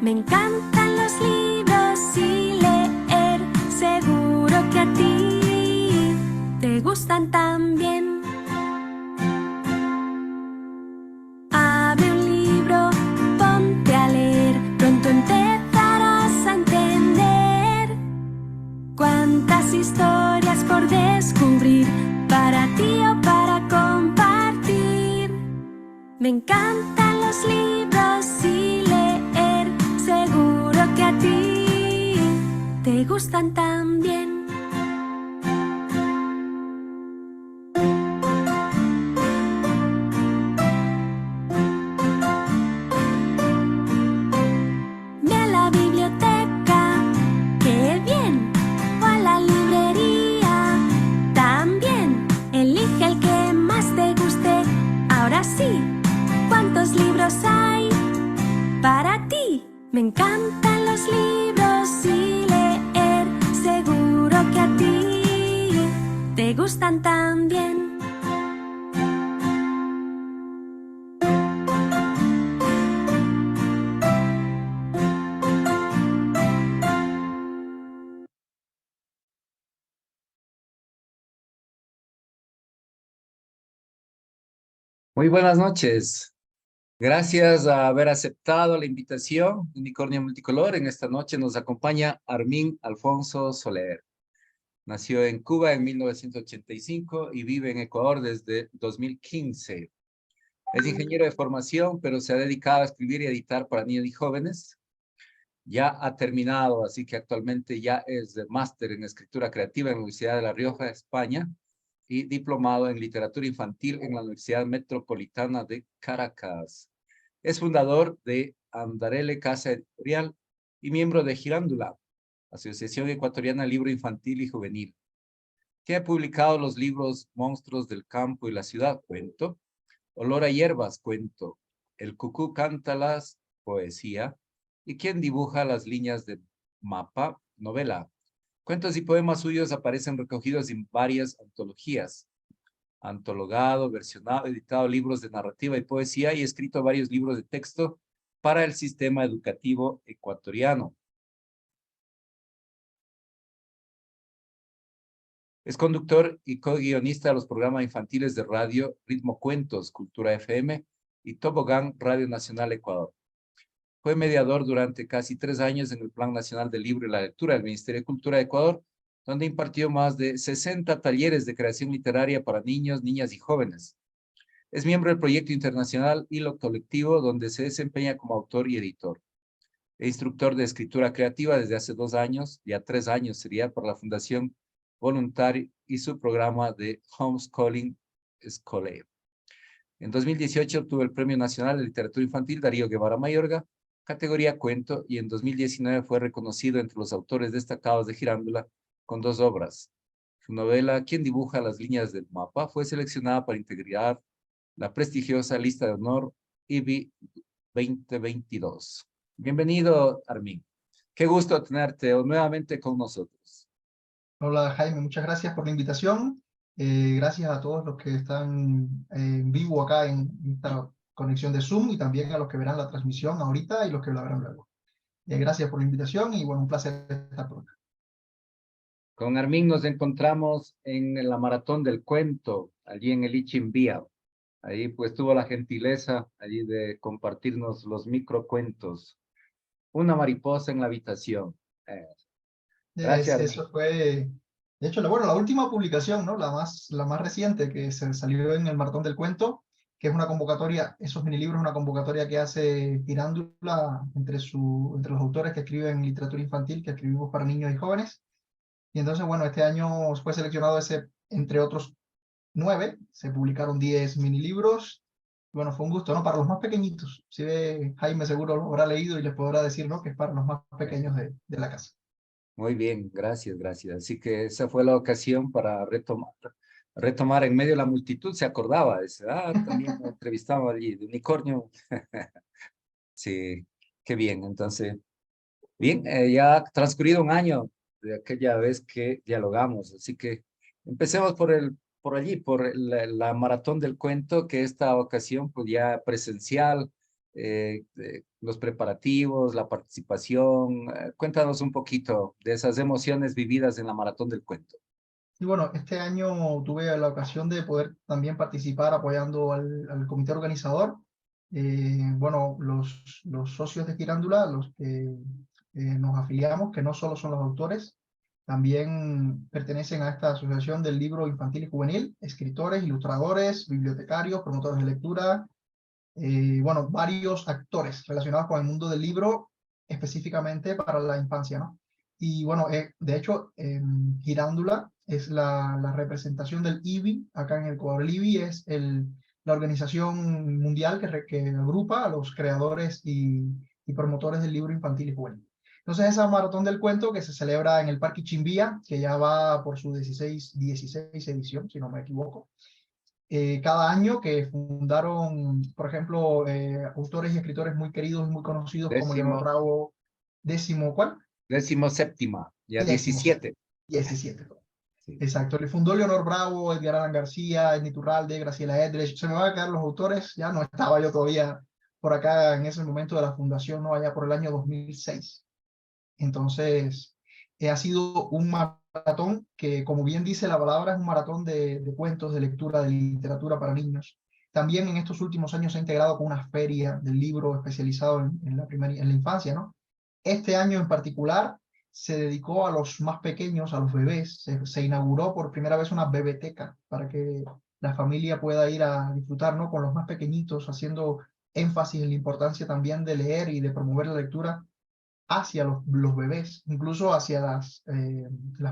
Me encantan los libros y leer, seguro que a ti te gustan también. Abre un libro, ponte a leer, pronto empezarás a entender cuántas historias por descubrir, para ti o para compartir. Me encantan los libros y leer, seguro que a ti te gustan también. Ve a la biblioteca, qué bien, o a la librería también. Elige el que más te guste. Ahora sí, ¿cuántos libros hay para ti? Me encantan los libros y leer, seguro que a ti te gustan también. Muy buenas noches. Gracias a haber aceptado la invitación Unicornio Multicolor. En esta noche nos acompaña Armin Alfonso Soler. Nació en Cuba en 1985 y vive en Ecuador desde 2015. Es ingeniero de formación, pero se ha dedicado a escribir y editar para niños y jóvenes. Ya ha terminado, así que actualmente ya es de máster en escritura creativa en la Universidad de La Rioja, España, y diplomado en literatura infantil en la Universidad Metropolitana de Caracas. Es fundador de Andarele Casa Editorial y miembro de Girándula, Asociación Ecuatoriana de Libro Infantil y Juvenil, que ha publicado los libros Monstruos del Campo y la Ciudad, cuento, Olor a Hierbas, cuento, El Cucú Cántalas, poesía, y Quien dibuja las líneas de mapa, novela. Cuentos y poemas suyos aparecen recogidos en varias antologías. Ha antologado, versionado, editado libros de narrativa y poesía y escrito varios libros de texto para el sistema educativo ecuatoriano. Es conductor y co-guionista de los programas infantiles de radio Ritmo Cuentos, Cultura FM y Tobogán Radio Nacional Ecuador. Fue mediador durante casi 3 años en el Plan Nacional del Libro y la Lectura del Ministerio de Cultura de Ecuador, donde impartió más de 60 talleres de creación literaria para niños, niñas y jóvenes. Es miembro del proyecto internacional Hilo Colectivo, donde se desempeña como autor y editor. Es instructor de escritura creativa desde hace 2 años, ya 3 años sería, por la Fundación Voluntari y su programa de Homeschooling Scholar. En 2018 obtuvo el Premio Nacional de Literatura Infantil Darío Guevara Mayorga, categoría cuento, y en 2019 fue reconocido entre los autores destacados de Girándula con 2 obras. Su novela Quien dibuja las líneas del mapa fue seleccionada para integrar la prestigiosa lista de honor IBI 2022. Bienvenido, Armin. Qué gusto tenerte nuevamente con nosotros. Hola Jaime, muchas gracias por la invitación. Gracias a todos los que están en vivo acá en esta conexión de Zoom y también a los que verán la transmisión ahorita y los que la verán luego. Gracias por la invitación y bueno, un placer estar por acá. Con Armin nos encontramos en la Maratón del Cuento, allí en el Ichimbía. Ahí pues tuvo la gentileza allí de compartirnos los microcuentos. Una mariposa en la habitación. Gracias, Armin. Eso fue, de hecho, la última publicación, ¿no? La más reciente que se salió en el Maratón del Cuento, que es una convocatoria, esos minilibros, una convocatoria que hace Girándula entre los autores que escriben literatura infantil, que escribimos para niños y jóvenes. Y entonces, bueno, este año fue seleccionado ese, entre otros 9, se publicaron 10 minilibros. Bueno, fue un gusto, ¿no? Para los más pequeñitos. Si ve, Jaime seguro lo habrá leído y les podrá decir, ¿no? Que es para los más pequeños de la casa. Muy bien, gracias, gracias. Así que esa fue la ocasión para retomar en medio de la multitud. Se acordaba, dice, también lo entrevistamos allí, de Unicornio. Sí, qué bien. Entonces, bien, ya ha transcurrido un año de aquella vez que dialogamos, así que empecemos por allí, por la maratón del cuento, que esta ocasión pues ya presencial, los preparativos, la participación. Cuéntanos un poquito de esas emociones vividas en la Maratón del Cuento. Y bueno, este año tuve la ocasión de poder también participar apoyando al comité organizador. Bueno, los socios de Girándula, los que nos afiliamos, que no solo son los autores, también pertenecen a esta asociación del libro infantil y juvenil, escritores, ilustradores, bibliotecarios, promotores de lectura, bueno, varios actores relacionados con el mundo del libro, específicamente para la infancia, ¿no? Y bueno, de hecho, Girándula es la representación del IBI acá en el Ecuador. El IBI es la organización mundial que agrupa a los creadores y promotores del libro infantil y juvenil. Entonces, esa maratón del cuento que se celebra en el Parque Chimbía, que ya va por su 16 edición, si no me equivoco, cada año, que fundaron, por ejemplo, autores y escritores muy queridos y muy conocidos como Leonor Bravo, ¿cuál? 17ª, ya 17. 17. Sí. Exacto, le fundó Leonor Bravo, Edgar Allan García, Edna Iturralde, Graciela Edrich. Se me van a quedar los autores, ya no estaba yo todavía por acá en ese momento de la fundación, no, allá por el año 2006. Entonces, ha sido un maratón que, como bien dice la palabra, es un maratón de cuentos, de lectura, de literatura para niños. También en estos últimos años se ha integrado con una feria del libro especializado en la infancia, ¿no? Este año en particular se dedicó a los más pequeños, a los bebés. Se inauguró por primera vez una bebeteca para que la familia pueda ir a disfrutar, ¿no?, con los más pequeñitos, haciendo énfasis en la importancia también de leer y de promover la lectura hacia los bebés, incluso hacia las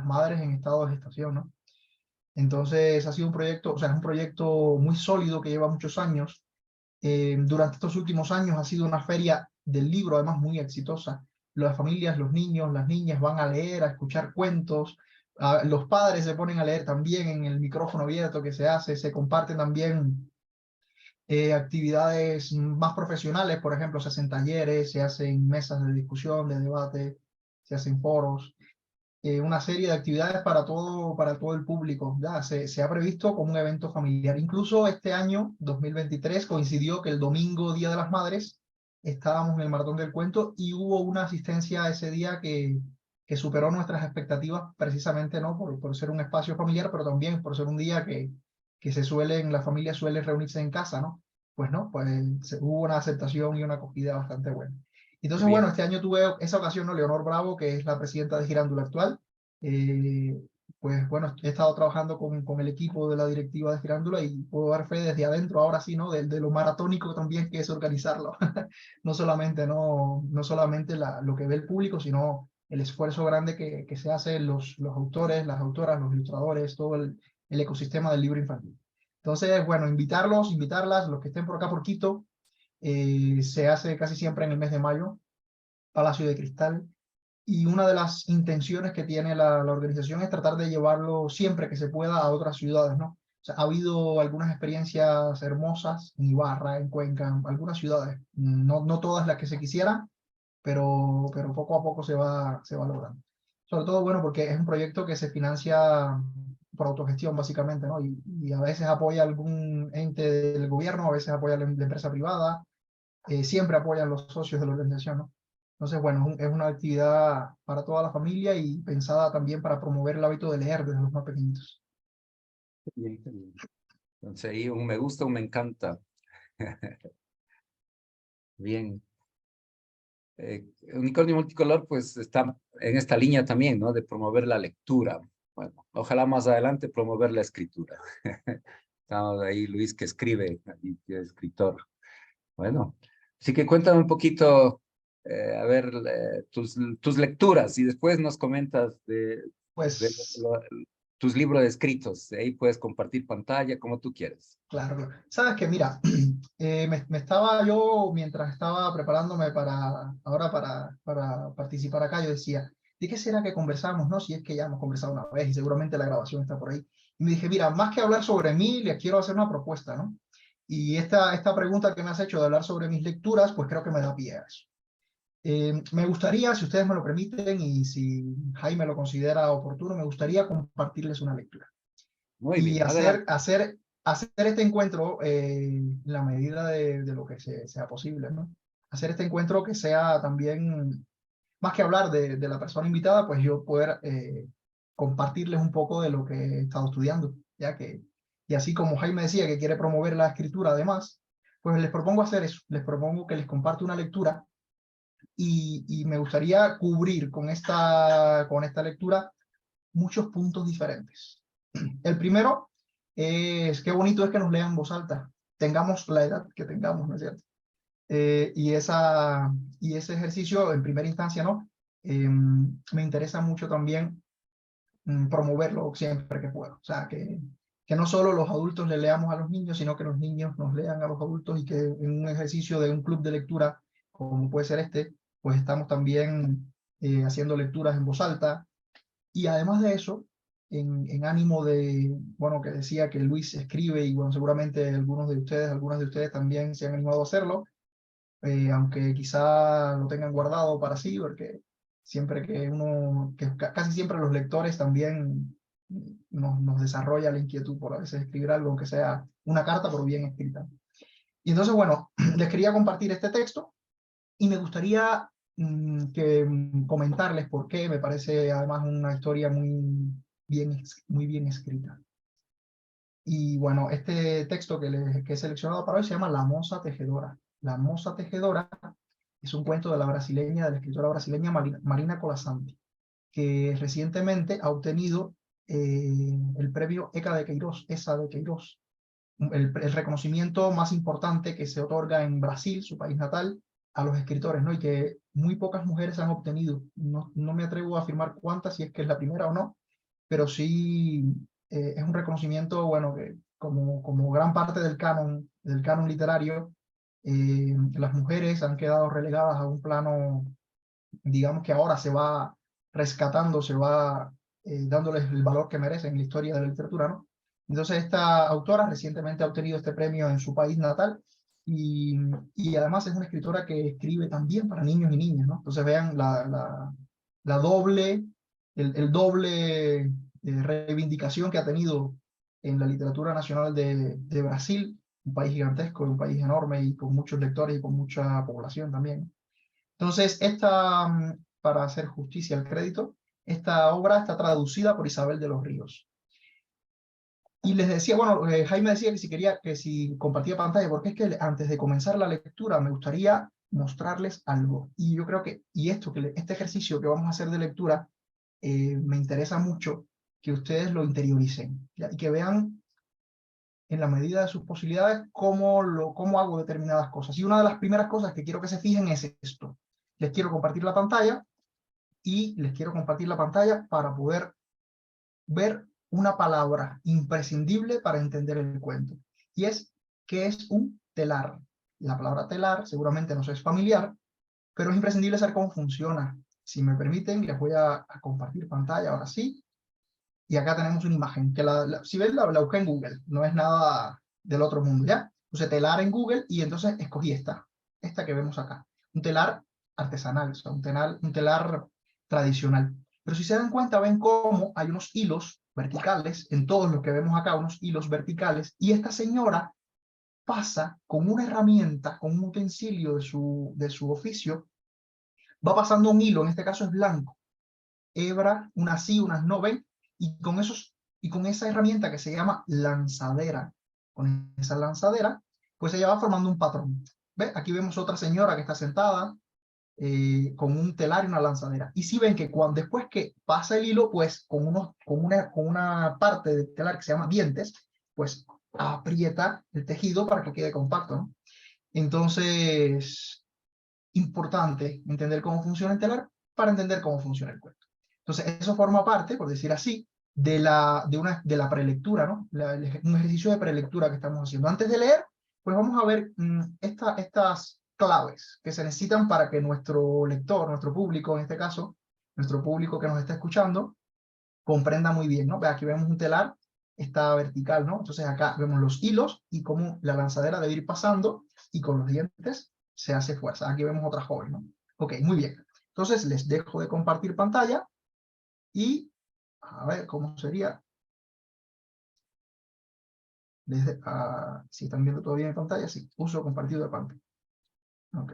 madres en estado de gestación, ¿no? Entonces ha sido un proyecto, o sea, es un proyecto muy sólido que lleva muchos años. Durante estos últimos años ha sido una feria del libro, además muy exitosa. Las familias, los niños, las niñas van a leer, a escuchar cuentos. Los padres se ponen a leer también en el micrófono abierto que se hace. Se comparten también actividades más profesionales, por ejemplo, se hacen talleres, se hacen mesas de discusión, de debate, se hacen foros, una serie de actividades para todo el público. Ya se ha previsto como un evento familiar. Incluso este año, 2023, coincidió que el domingo, Día de las Madres, estábamos en el Maratón del Cuento y hubo una asistencia ese día que superó nuestras expectativas, precisamente, ¿no?, por ser un espacio familiar, pero también por ser un día que la familia suele reunirse en casa, ¿no? Pues no, pues hubo una aceptación y una acogida bastante buena. Entonces, bueno, este año tuve esa ocasión, ¿no? Leonor Bravo, que es la presidenta de Girándula actual, pues bueno, he estado trabajando con el equipo de la directiva de Girándula y puedo dar fe desde adentro, ahora sí, ¿no?, de lo maratónico también que es organizarlo. No solamente lo que ve el público, sino el esfuerzo grande que se hace los autores, las autoras, los ilustradores, todo el ecosistema del libro infantil. Entonces, bueno, invitarlas, los que estén por acá por Quito, se hace casi siempre en el mes de mayo, Palacio de Cristal, y una de las intenciones que tiene la organización es tratar de llevarlo siempre que se pueda a otras ciudades, ¿no? O sea, ha habido algunas experiencias hermosas en Ibarra, en Cuenca, en algunas ciudades, no todas las que se quisieran, pero poco a poco se va logrando. Sobre todo, bueno, porque es un proyecto que se financia por autogestión, básicamente, ¿no? Y a veces apoya algún ente del gobierno, a veces apoya la empresa privada, siempre apoyan los socios de la organización, ¿no? Entonces, bueno, es una actividad para toda la familia y pensada también para promover el hábito de leer desde los más pequeñitos. Bien. Entonces ahí un me gusta, un me encanta. Bien. Unicornio Multicolor pues está en esta línea también, ¿no?, de promover la lectura. Bueno, ojalá más adelante promover la escritura. Estamos ahí, Luis, que escribe, y que es escritor. Bueno, así que cuéntame un poquito, a ver, tus lecturas y después nos comentas de Pues, tus libros escritos. De ahí puedes compartir pantalla como tú quieras. claro. Sabes que, mira, me estaba yo, mientras estaba preparándome para participar acá, yo decía, ¿de qué será que conversamos, no? Si es que ya hemos conversado una vez y seguramente la grabación está por ahí. Y me dije, mira, más que hablar sobre mí, les quiero hacer una propuesta, ¿no? Y esta pregunta que me has hecho de hablar sobre mis lecturas, pues creo que me da pie a eso. Me gustaría, si ustedes me lo permiten y si Jaime lo considera oportuno, me gustaría compartirles una lectura. Muy Y bien, adelante. hacer hacer este encuentro en la medida de lo que sea posible, ¿no? Hacer este encuentro que sea también, más que hablar de la persona invitada, pues yo poder compartirles un poco de lo que he estado estudiando, ya que, y así como Jaime decía que quiere promover la escritura además, pues les propongo hacer eso, les propongo que les comparte una lectura y me gustaría cubrir con esta lectura muchos puntos diferentes. El primero es qué bonito es que nos lean en voz alta, tengamos la edad que tengamos, ¿no es cierto? Y ese ejercicio, en primera instancia, ¿no? Me interesa mucho también promoverlo siempre que puedo. O sea, que no solo los adultos le leamos a los niños, sino que los niños nos lean a los adultos y que en un ejercicio de un club de lectura, como puede ser este, pues estamos también haciendo lecturas en voz alta. Y además de eso, en ánimo de, bueno, que decía que Luis escribe y bueno, seguramente algunas de ustedes también se han animado a hacerlo, aunque quizá lo tengan guardado para sí, porque siempre que casi siempre los lectores también nos desarrolla la inquietud por a veces escribir algo, aunque sea una carta, pero bien escrita. Y entonces, bueno, les quería compartir este texto y me gustaría comentarles por qué me parece además una historia muy bien escrita. Y bueno, este texto que he seleccionado para hoy se llama La Moza Tejedora. La Moza Tejedora es un cuento de la escritora brasileña Marina Colasanti, que recientemente ha obtenido el premio ESA de Queiroz, el reconocimiento más importante que se otorga en Brasil, su país natal, a los escritores, ¿no? Y que muy pocas mujeres han obtenido. No me atrevo a afirmar cuántas, si es que es la primera o no, pero sí es un reconocimiento, bueno, que como gran parte del canon literario, las mujeres han quedado relegadas a un plano, digamos que ahora se va rescatando, se va dándoles el valor que merecen en la historia de la literatura, ¿no? Entonces esta autora recientemente ha obtenido este premio en su país natal y además es una escritora que escribe también para niños y niñas, ¿no? Entonces vean la doble, el doble reivindicación que ha tenido en la literatura nacional de Brasil, un país gigantesco, un país enorme y con muchos lectores y con mucha población también. Entonces, para hacer justicia al crédito, esta obra está traducida por Isabel de los Ríos. Y les decía, bueno, Jaime decía que si compartía pantalla, porque es que antes de comenzar la lectura me gustaría mostrarles algo. Y yo creo que, este ejercicio que vamos a hacer de lectura, me interesa mucho que ustedes lo interioricen, ¿ya? Y que vean en la medida de sus posibilidades cómo hago determinadas cosas. Y una de las primeras cosas que quiero que se fijen es esto. Les quiero compartir la pantalla y les quiero compartir la pantalla para poder ver una palabra imprescindible para entender el cuento. Y es que es un telar. La palabra telar seguramente no es familiar, pero es imprescindible saber cómo funciona. Si me permiten, les voy a compartir pantalla ahora sí. Y acá tenemos una imagen, que si ven la busqué en Google, no es nada del otro mundo, ¿ya? Puse telar en Google y entonces escogí esta que vemos acá. Un telar artesanal, o sea, un telar tradicional. Pero si se dan cuenta, ven cómo hay unos hilos verticales, en todos los que vemos acá, unos hilos verticales, y esta señora pasa con una herramienta, con un utensilio de su oficio, va pasando un hilo, en este caso es blanco, hebra, unas sí, unas no, ven, y con esa herramienta que se llama lanzadera, con esa lanzadera, pues ella va formando un patrón. ¿Ve? Aquí vemos otra señora que está sentada con un telar y una lanzadera. Y si ven que después que pasa el hilo, pues con una parte del telar que se llama dientes, pues aprieta el tejido para que quede compacto, ¿no? Entonces, importante entender cómo funciona el telar para entender cómo funciona el cuento. Entonces, eso forma parte, por decir así, de la prelectura, ¿no? Un ejercicio de prelectura que estamos haciendo. Antes de leer, pues vamos a ver estas claves que se necesitan para que nuestro lector, nuestro público en este caso, nuestro público que nos está escuchando, comprenda muy bien, ¿no? Aquí vemos un telar, está vertical, ¿no? Entonces acá vemos los hilos y cómo la lanzadera debe ir pasando y con los dientes se hace fuerza. Aquí vemos otra joven, ¿no? Ok, muy bien. Entonces les dejo de compartir pantalla y a ver cómo sería. si están viendo todavía en pantalla, sí, uso compartido de pantalla. Ok.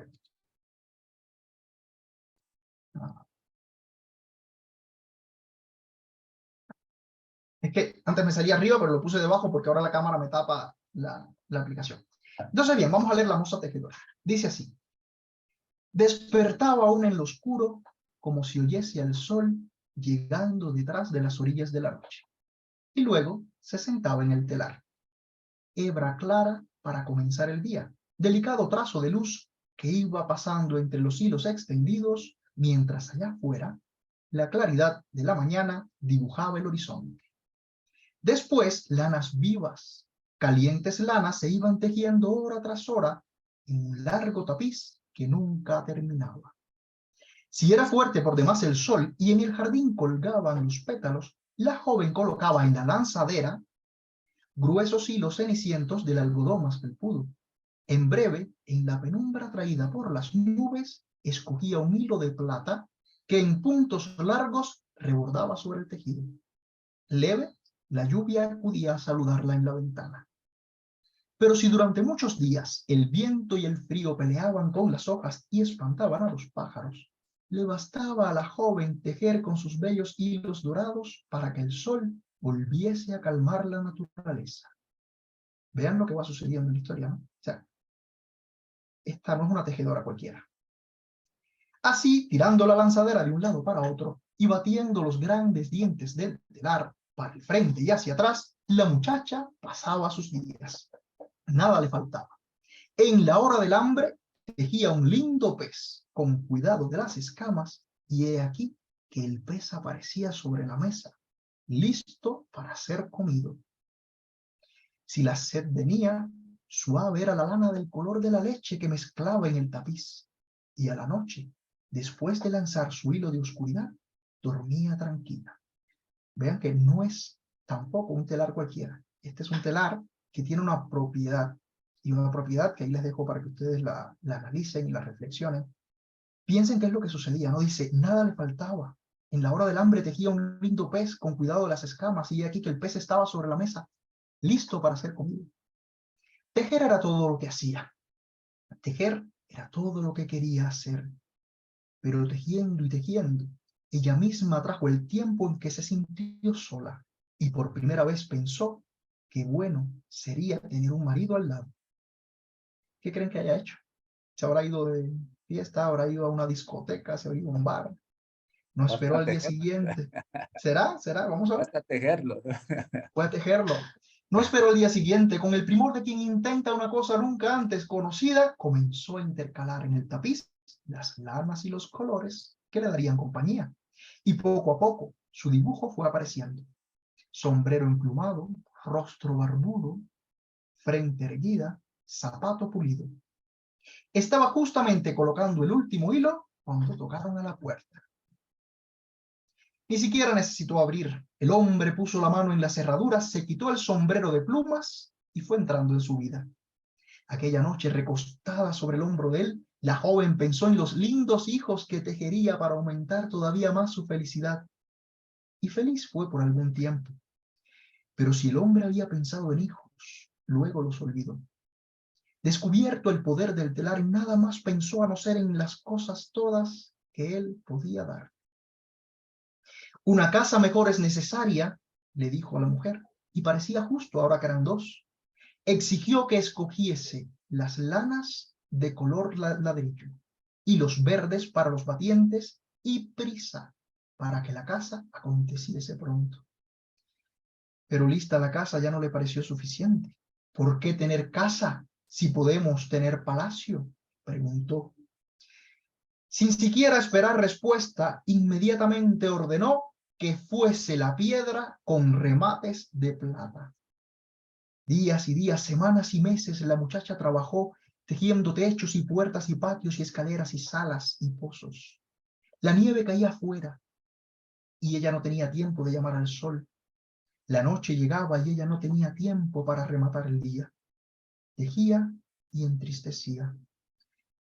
Es que antes me salía arriba, pero lo puse debajo porque ahora la cámara me tapa la aplicación. Entonces, bien, vamos a leer la moza tejedora. Dice así. Despertaba aún en lo oscuro, como si oyese al sol llegando detrás de las orillas de la noche. Y luego se sentaba en el telar. Hebra clara para comenzar el día. Delicado trazo de luz que iba pasando entre los hilos extendidos, mientras allá afuera la claridad de la mañana dibujaba el horizonte. Después, lanas vivas, calientes lanas se iban tejiendo hora tras hora en un largo tapiz que nunca terminaba. Si era fuerte por demás el sol y en el jardín colgaban los pétalos, la joven colocaba en la lanzadera gruesos hilos cenicientos del algodón más felpudo. En breve, en la penumbra traída por las nubes, escogía un hilo de plata que en puntos largos rebordaba sobre el tejido. Leve, la lluvia acudía a saludarla en la ventana. Pero si durante muchos días el viento y el frío peleaban con las hojas y espantaban a los pájaros, le bastaba a la joven tejer con sus bellos hilos dorados para que el sol volviese a calmar la naturaleza. Vean lo que va sucediendo en la historia, ¿no? O sea, esta no es una tejedora cualquiera. Así, tirando la lanzadera de un lado para otro y batiendo los grandes dientes del telar para el frente y hacia atrás, la muchacha pasaba sus días. Nada le faltaba. En la hora del hambre, tejía un lindo pez con cuidado de las escamas, y he aquí que el pez aparecía sobre la mesa, listo para ser comido. Si la sed venía, suave era la lana del color de la leche que mezclaba en el tapiz, y a la noche, después de lanzar su hilo de oscuridad, dormía tranquila. Vean que no es tampoco un telar cualquiera. Este es un telar que tiene una propiedad, y una propiedad que ahí les dejo para que ustedes la analicen y la reflexionen. Piensen qué es lo que sucedía, ¿no? Dice, nada le faltaba. En la hora del hambre tejía un lindo pez con cuidado de las escamas, y aquí que el pez estaba sobre la mesa, listo para ser comido. Tejer era todo lo que hacía. Tejer era todo lo que quería hacer. Pero tejiendo y tejiendo, ella misma trajo el tiempo en que se sintió sola, y por primera vez pensó que bueno sería tener un marido al lado. ¿Qué creen que haya hecho? ¿Se habrá ido de fiesta? ¿Habrá ido a una discoteca? ¿Se habrá ido a un bar? No esperó al día siguiente. ¿Será? Vamos a ver. Hasta tejerlo. Puede tejerlo. No esperó el día siguiente. Con el primor de quien intenta una cosa nunca antes conocida, comenzó a intercalar en el tapiz las lanas y los colores que le darían compañía. Y poco a poco su dibujo fue apareciendo. Sombrero emplumado, rostro barbudo, frente erguida, zapato pulido. Estaba justamente colocando el último hilo cuando tocaron a la puerta. Ni siquiera necesitó abrir. El hombre puso la mano en la cerradura, se quitó el sombrero de plumas y fue entrando en su vida. Aquella noche, recostada sobre el hombro de él, la joven pensó en los lindos hijos que tejería para aumentar todavía más su felicidad. Y feliz fue por algún tiempo. Pero si el hombre había pensado en hijos, luego los olvidó. Descubierto el poder del telar, nada más pensó a no ser en las cosas todas que él podía dar. Una casa mejor es necesaria, le dijo a la mujer, y parecía justo ahora que eran dos. Exigió que escogiese las lanas de color ladrillo y los verdes para los batientes y prisa para que la casa aconteciese pronto. Pero lista la casa ya no le pareció suficiente. ¿Por qué tener casa si podemos tener palacio?, preguntó. Sin siquiera esperar respuesta, inmediatamente ordenó que fuese la piedra con remates de plata. Días y días, semanas y meses, la muchacha trabajó tejiendo techos y puertas y patios y escaleras y salas y pozos. La nieve caía afuera y ella no tenía tiempo de llamar al sol. La noche llegaba y ella no tenía tiempo para rematar el día. Tejía y entristecía.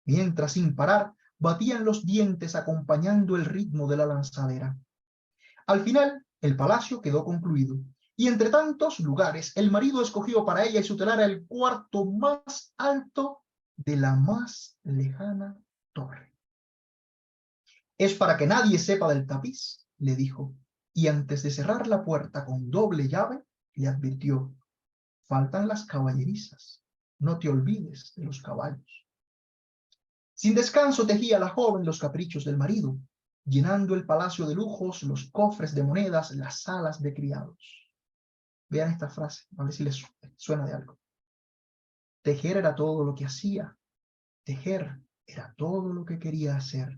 Mientras, sin parar, batían los dientes acompañando el ritmo de la lanzadera. Al final, el palacio quedó concluido, Y entre tantos lugares, el marido escogió para ella y su telar el cuarto más alto de la más lejana torre. Es para que nadie sepa del tapiz, le dijo, y antes de cerrar la puerta con doble llave, le advirtió, faltan las caballerizas, no te olvides de los caballos. Sin descanso tejía la joven los caprichos del marido, llenando el palacio de lujos, los cofres de monedas, las salas de criados. Vean esta frase, a ver si les suena de algo. Tejer era todo lo que hacía, tejer era todo lo que quería hacer.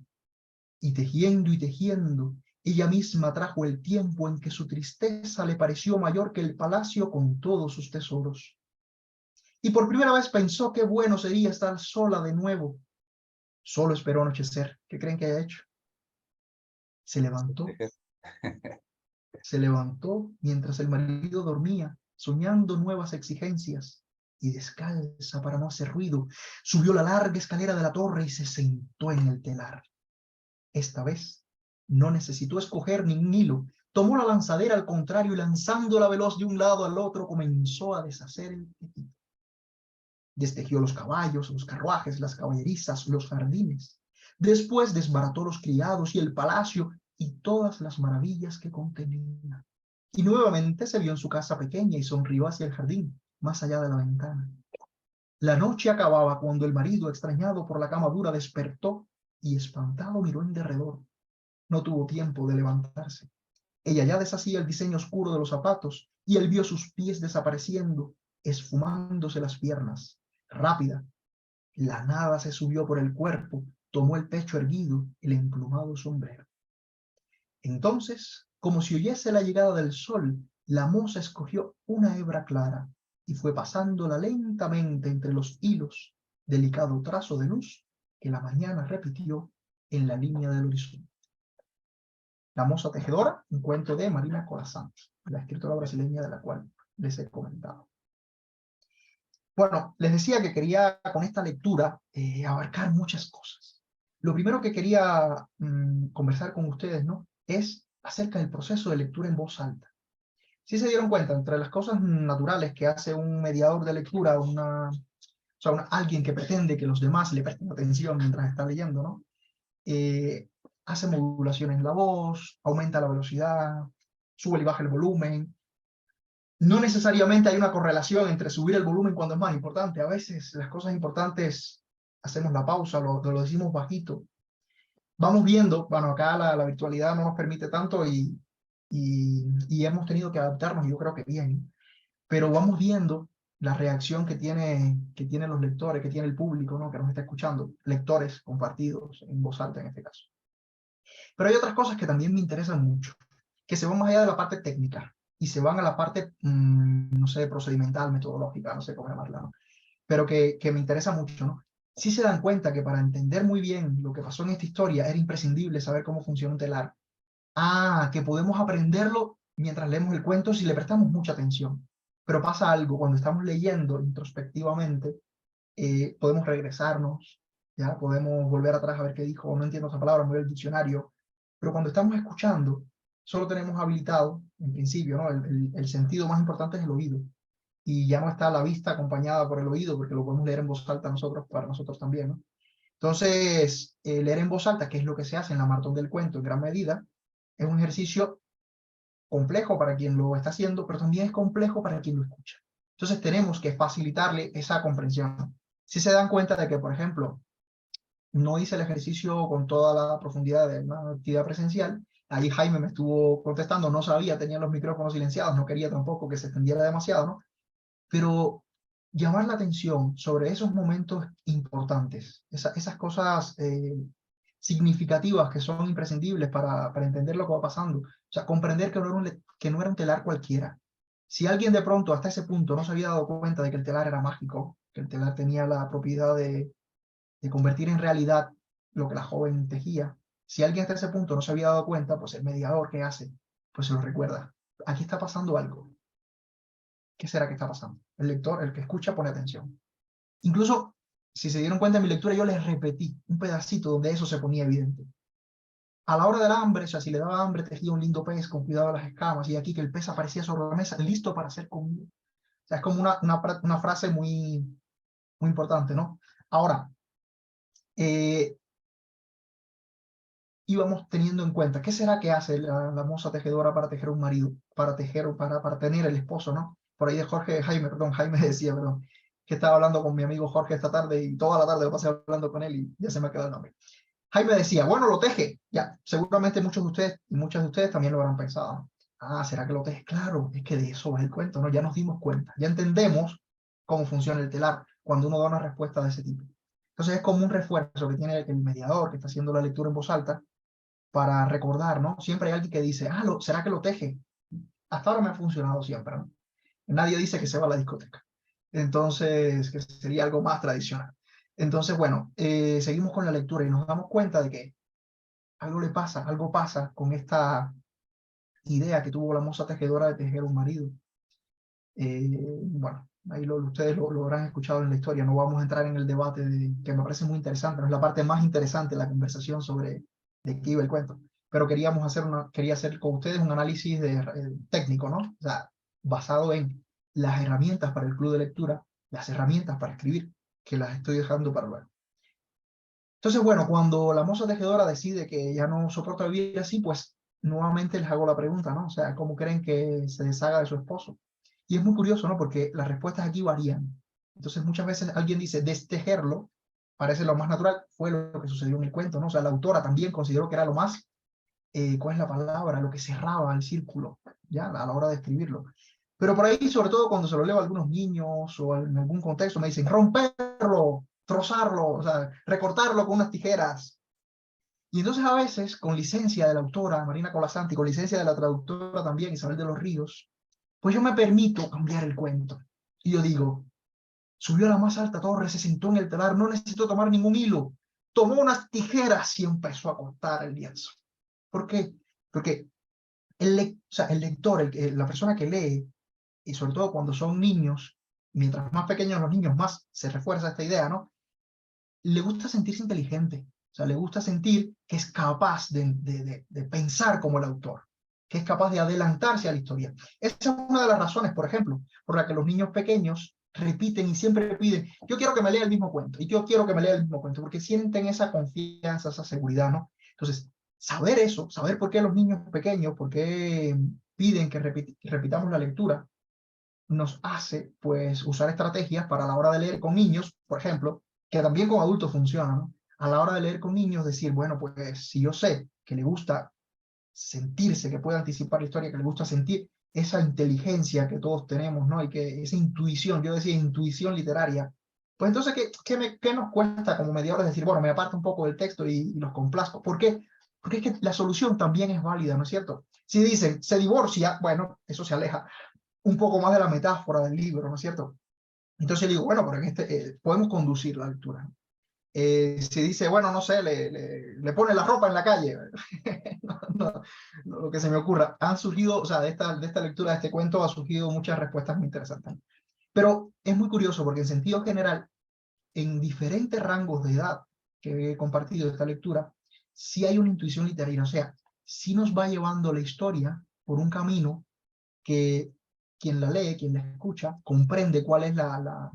Y tejiendo, ella misma trajo el tiempo en que su tristeza le pareció mayor que el palacio con todos sus tesoros. Y por primera vez pensó qué bueno sería estar sola de nuevo. Solo esperó anochecer. ¿Qué creen que haya hecho? Se levantó mientras el marido dormía, soñando nuevas exigencias, y descalza para no hacer ruido, subió la larga escalera de la torre y se sentó en el telar. Esta vez no necesitó escoger ni un hilo, tomó la lanzadera al contrario y lanzándola veloz de un lado al otro comenzó a deshacer el tejido. Destejió los caballos, los carruajes, las caballerizas, los jardines. Después desbarató los criados y el palacio y todas las maravillas que contenía. Y nuevamente se vio en su casa pequeña y sonrió hacia el jardín, más allá de la ventana. La noche acababa cuando el marido, extrañado por la cama dura, despertó y espantado miró en derredor. No tuvo tiempo de levantarse. Ella ya deshacía el diseño oscuro de los zapatos y él vio sus pies desapareciendo, esfumándose las piernas. Rápida, la nada se subió por el cuerpo, tomó el pecho erguido, el emplumado sombrero. Entonces, como si oyese la llegada del sol, la moza escogió una hebra clara y fue pasándola lentamente entre los hilos, delicado trazo de luz que la mañana repitió en la línea del horizonte. La moza tejedora, un cuento de Marina Corazán, la escritora brasileña de la cual les he comentado. Bueno, les decía que quería con esta lectura abarcar muchas cosas. Lo primero que quería conversar con ustedes, ¿no?, es acerca del proceso de lectura en voz alta. Si se dieron cuenta, entre las cosas naturales que hace un mediador de lectura, alguien que pretende que los demás le presten atención mientras está leyendo, ¿no?, hace modulaciones en la voz, aumenta la velocidad, sube y baja el volumen. No necesariamente hay una correlación entre subir el volumen cuando es más importante. A veces las cosas importantes hacemos la pausa, lo decimos bajito. Vamos viendo, bueno, acá la virtualidad no nos permite tanto y hemos tenido que adaptarnos, yo creo que bien. Pero vamos viendo la reacción que tienen los lectores, que tiene el público, ¿no?, que nos está escuchando, lectores compartidos en voz alta en este caso. Pero hay otras cosas que también me interesan mucho, que se van más allá de la parte técnica y se van a la parte, no sé, procedimental, metodológica, no sé cómo llamarla, ¿no?, pero que me interesa mucho, ¿no? Sí se dan cuenta que para entender muy bien lo que pasó en esta historia era imprescindible saber cómo funciona un telar. Que podemos aprenderlo mientras leemos el cuento si le prestamos mucha atención. Pero pasa algo, cuando estamos leyendo introspectivamente, podemos regresarnos, ya podemos volver atrás a ver qué dijo, no entiendo esa palabra, voy al diccionario. Pero cuando estamos escuchando, solo tenemos habilitado, en principio, ¿no?, el sentido más importante es el oído. Y ya no está la vista acompañada por el oído, porque lo podemos leer en voz alta nosotros, para nosotros también, ¿no? Entonces, leer en voz alta, que es lo que se hace en la maratón del cuento en gran medida, es un ejercicio complejo para quien lo está haciendo, pero también es complejo para quien lo escucha. Entonces tenemos que facilitarle esa comprensión. Si se dan cuenta de que, por ejemplo, no hice el ejercicio con toda la profundidad de una actividad presencial, ahí Jaime me estuvo contestando, no sabía, tenía los micrófonos silenciados, no quería tampoco que se extendiera demasiado, ¿no? Pero llamar la atención sobre esos momentos importantes, esas cosas significativas que son imprescindibles para entender lo que va pasando. O sea, comprender que no era un telar cualquiera. Si alguien de pronto hasta ese punto no se había dado cuenta de que el telar era mágico, que el telar tenía la propiedad de convertir en realidad lo que la joven tejía, si alguien hasta ese punto no se había dado cuenta, pues el mediador, ¿qué hace? Pues se lo recuerda. Aquí está pasando algo. ¿Qué será que está pasando? El lector, el que escucha, pone atención. Incluso, si se dieron cuenta en mi lectura, yo les repetí un pedacito donde eso se ponía evidente. A la hora del hambre, o sea, si le daba hambre, tejía un lindo pez con cuidado de las escamas, y aquí que el pez aparecía sobre la mesa, listo para ser comido. O sea, es como una frase muy, muy importante, ¿no? Ahora, íbamos teniendo en cuenta, ¿qué será que hace la moza tejedora para tejer un marido, para tejer, para tener el esposo, ¿no? Por ahí de Jaime decía, perdón, que estaba hablando con mi amigo Jorge esta tarde y toda la tarde lo pasé hablando con él y ya se me ha quedado el nombre. Jaime decía, bueno, lo teje. Ya, seguramente muchos de ustedes y muchas de ustedes también lo habrán pensado, ¿no? Ah, ¿será que lo teje? Claro, es que de eso es el cuento, ¿no? Ya nos dimos cuenta, ya entendemos cómo funciona el telar cuando uno da una respuesta de ese tipo. Entonces es como un refuerzo que tiene el mediador que está haciendo la lectura en voz alta para recordar, ¿no? Siempre hay alguien que dice, ah, ¿será que lo teje? Hasta ahora me ha funcionado siempre, ¿no? Nadie dice que se va a la discoteca. Entonces, que sería algo más tradicional. Entonces, bueno, seguimos con la lectura y nos damos cuenta de que algo pasa con esta idea que tuvo la moza tejedora de tejer un marido. Bueno, ahí ustedes lo habrán escuchado en la historia, no vamos a entrar en el debate que me parece muy interesante, no es la parte más interesante de la conversación sobre de qué iba el cuento, pero quería hacer con ustedes un análisis técnico, ¿no? O sea, basado en las herramientas para el club de lectura, las herramientas para escribir, que las estoy dejando para luego. Entonces, bueno, cuando la moza tejedora decide que ya no soporta vivir así, pues nuevamente les hago la pregunta, ¿no? O sea, ¿cómo creen que se deshaga de su esposo? Y es muy curioso, ¿no? Porque las respuestas aquí varían. Entonces, muchas veces alguien dice, destejerlo, parece lo más natural, fue lo que sucedió en el cuento, ¿no? O sea, la autora también consideró que era lo más, ¿cuál es la palabra? Lo que cerraba el círculo, ¿ya? A la hora de escribirlo. Pero por ahí, sobre todo cuando se lo leo a algunos niños o en algún contexto, me dicen, romperlo, trozarlo, o sea, recortarlo con unas tijeras. Y entonces a veces, con licencia de la autora Marina Colasanti, con licencia de la traductora también, Isabel de los Ríos, pues yo me permito cambiar el cuento. Y yo digo, subió a la más alta torre, se sentó en el telar, no necesitó tomar ningún hilo, tomó unas tijeras y empezó a cortar el lienzo. ¿Por qué? Porque o sea, el lector, la persona que lee, y sobre todo cuando son niños, mientras más pequeños los niños, más se refuerza esta idea, ¿no? Le gusta sentirse inteligente, o sea, le gusta sentir que es capaz de pensar como el autor, que es capaz de adelantarse a la historia. Esa es una de las razones, por ejemplo, por la que los niños pequeños repiten y siempre piden, yo quiero que me lea el mismo cuento, y yo quiero que me lea el mismo cuento, porque sienten esa confianza, esa seguridad, ¿no? Entonces, saber eso, saber por qué los niños pequeños, por qué piden que repitamos la lectura, nos hace, pues, usar estrategias para la hora de leer con niños, por ejemplo, que también con adultos funciona, ¿no? A la hora de leer con niños, decir, bueno, pues, si yo sé que le gusta sentirse, que puede anticipar la historia, que le gusta sentir esa inteligencia que todos tenemos, ¿no? Y que esa intuición, yo decía intuición literaria, pues entonces, ¿qué nos cuesta como mediadores decir, bueno, me aparto un poco del texto y los complazco? ¿Por qué? Porque es que la solución también es válida, ¿no es cierto? Si dicen, se divorcia, bueno, eso se aleja un poco más de la metáfora del libro, ¿no es cierto? Entonces digo, bueno, pero en podemos conducir la lectura. Si dice, bueno, no sé, le pone la ropa en la calle, no, lo que se me ocurra. Han surgido, o sea, de esta lectura, de este cuento, ha surgido muchas respuestas muy interesantes. Pero es muy curioso porque en sentido general, en diferentes rangos de edad que he compartido esta lectura, sí hay una intuición literaria, o sea, sí nos va llevando la historia por un camino que quien la lee, quien la escucha, comprende cuál es la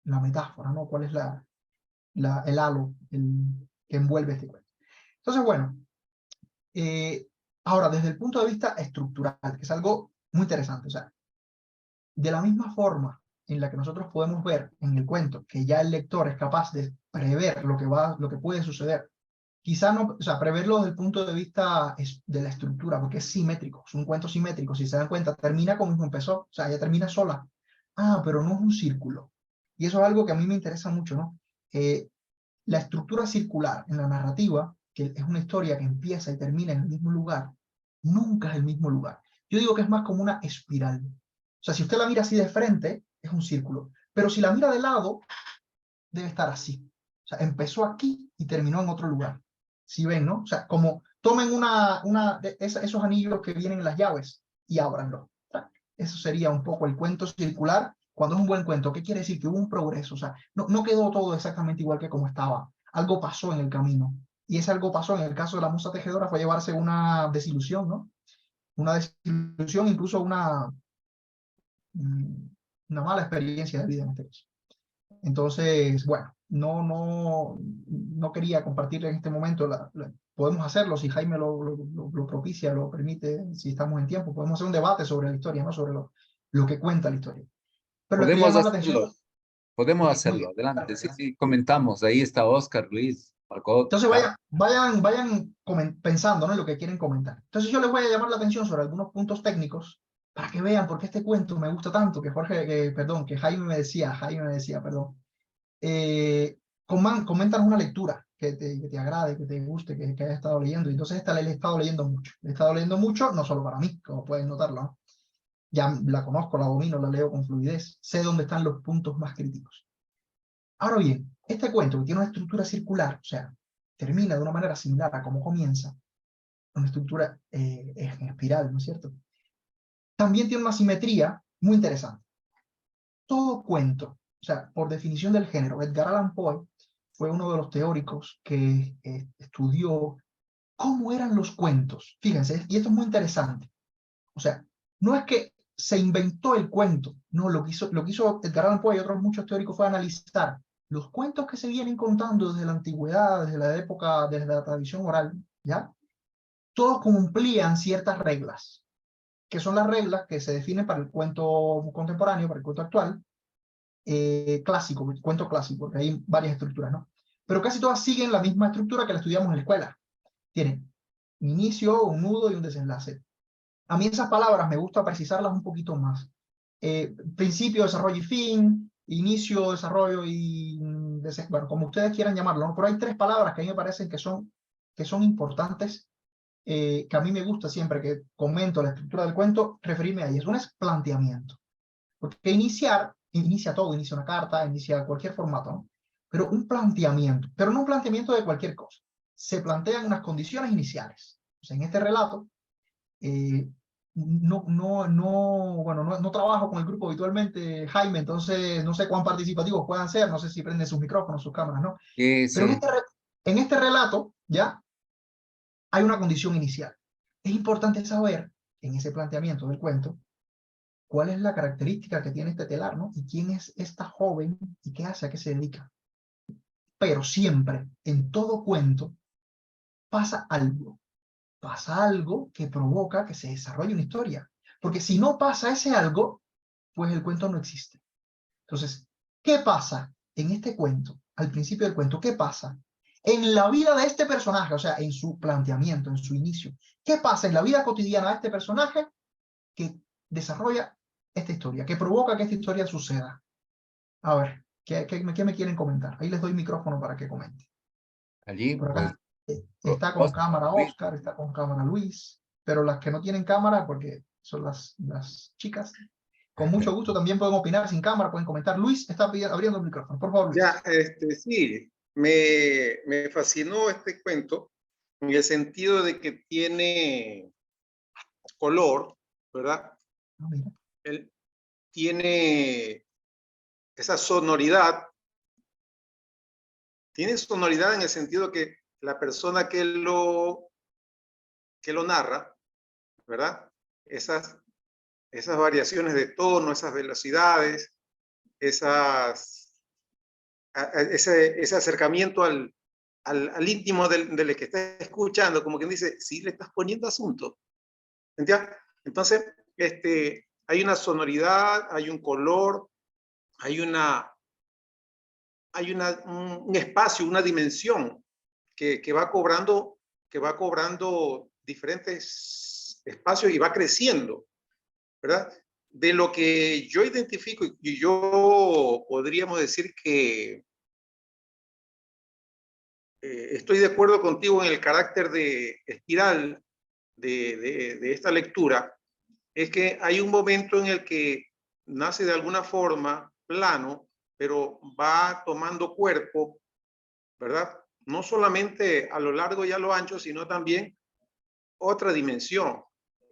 metáfora, ¿no? Cuál es el halo que envuelve este cuento. Entonces, bueno, ahora, desde el punto de vista estructural, que es algo muy interesante, o sea, de la misma forma en la que nosotros podemos ver en el cuento que ya el lector es capaz de prever lo que puede suceder, quizá no, o sea, preverlo desde el punto de vista de la estructura, porque es simétrico, es un cuento simétrico, si se dan cuenta, termina como empezó, o sea, ya termina sola. Ah, pero no es un círculo. Y eso es algo que a mí me interesa mucho, ¿no? La estructura circular en la narrativa, que es una historia que empieza y termina en el mismo lugar, nunca es el mismo lugar. Yo digo que es más como una espiral. O sea, si usted la mira así de frente, es un círculo. Pero si la mira de lado, debe estar así. O sea, empezó aquí y terminó en otro lugar. Si ven, ¿no? O sea, como tomen esos anillos que vienen en las llaves y ábranlo. O sea, eso sería un poco el cuento circular. Cuando es un buen cuento, ¿qué quiere decir? Que hubo un progreso. O sea, no quedó todo exactamente igual que como estaba. Algo pasó en el camino. y ese algo pasó. En el caso de la musa tejedora fue llevarse una desilusión, ¿no? Una desilusión, incluso una mala experiencia de vida en este caso. Entonces, bueno, no quería compartir en este momento, podemos hacerlo si Jaime lo propicia, lo permite, si estamos en tiempo, podemos hacer un debate sobre la historia, ¿no? Sobre lo que cuenta la historia. Pero les quería Podemos llamar la atención. hacerlo, podemos Muy hacerlo, bien, adelante. Sí, perfecto. sí, comentamos. Ahí está Oscar, Luis, Margot. Entonces vayan pensando, ¿no? En lo que quieren comentar. Entonces yo les voy a llamar la atención sobre algunos puntos técnicos para que vean por qué este cuento me gusta tanto, que Jaime me decía, perdón. Coméntanos una lectura que te agrade, que te guste, que hayas estado leyendo. Y entonces esta la he estado leyendo mucho. La he estado leyendo mucho, no solo para mí, como pueden notarlo, ¿no? Ya la conozco, la domino, la leo con fluidez. Sé dónde están los puntos más críticos. Ahora bien, este cuento que tiene una estructura circular, o sea, termina de una manera similar a cómo comienza, una estructura en espiral, ¿no es cierto? También tiene una simetría muy interesante. Todo cuento, o sea, por definición del género, Edgar Allan Poe fue uno de los teóricos que estudió cómo eran los cuentos. Fíjense, y esto es muy interesante. O sea, no es que se inventó el cuento, no, lo que hizo Edgar Allan Poe y otros muchos teóricos fue analizar los cuentos que se vienen contando desde la antigüedad, desde la época, desde la tradición oral, ¿ya? Todos cumplían ciertas reglas, que son las reglas que se definen para el cuento contemporáneo, para el cuento actual, clásico, cuento clásico, porque hay varias estructuras, ¿no? Pero casi todas siguen la misma estructura que la estudiamos en la escuela. Tienen un inicio, un nudo y un desenlace. A mí esas palabras me gusta precisarlas un poquito más. Principio, desarrollo y fin, inicio, desarrollo y bueno, como ustedes quieran llamarlo, ¿no? Pero hay tres palabras que a mí me parecen que son importantes, que a mí me gusta siempre que comento la estructura del cuento, referirme a ellas. Una es planteamiento. Porque inicia todo, inicia una carta, inicia cualquier formato, ¿no? Pero un planteamiento, pero no un planteamiento de cualquier cosa. Se plantean unas condiciones iniciales. O sea, en este relato, no trabajo con el grupo habitualmente, Jaime, entonces no sé cuán participativos puedan ser, no sé si prenden sus micrófonos, sus cámaras, ¿no? Pero Sí. en este relato, ya, hay una condición inicial. Es importante saber, en ese planteamiento del cuento, cuál es la característica que tiene este telar, ¿no? Y quién es esta joven y qué hace, a qué se dedica. Pero siempre, en todo cuento, pasa algo que provoca que se desarrolle una historia. Porque si no pasa ese algo, pues el cuento no existe. Entonces, ¿qué pasa en este cuento? Al principio del cuento, ¿qué pasa? En la vida de este personaje, o sea, en su planteamiento, en su inicio. ¿Qué pasa en la vida cotidiana de este personaje que desarrolla esta historia, que provoca que esta historia suceda? A ver, ¿qué me quieren comentar? Ahí les doy micrófono para que comenten. Allí, Por pues, acá está con Oscar, cámara Luis. Oscar, está con cámara Luis, pero las que no tienen cámara, porque son las chicas, con mucho gusto también pueden opinar sin cámara, pueden comentar. Luis está abriendo el micrófono. Por favor, Luis. Ya, sí, me fascinó este cuento en el sentido de que tiene color, ¿verdad? Ah, mira. Él tiene esa sonoridad, tiene sonoridad en el sentido que la persona que lo narra, ¿verdad? Esas variaciones de tono, esas velocidades, ese acercamiento al íntimo del que está escuchando, como quien dice, sí le estás poniendo asunto. ¿Entiendes? Entonces, hay una sonoridad, hay un color, hay un espacio, una dimensión que va cobrando diferentes espacios y va creciendo, ¿verdad? De lo que yo identifico, y yo podríamos decir que estoy de acuerdo contigo en el carácter de espiral de esta lectura, es que hay un momento en el que nace de alguna forma plano, pero va tomando cuerpo, ¿verdad? No solamente a lo largo y a lo ancho, sino también otra dimensión.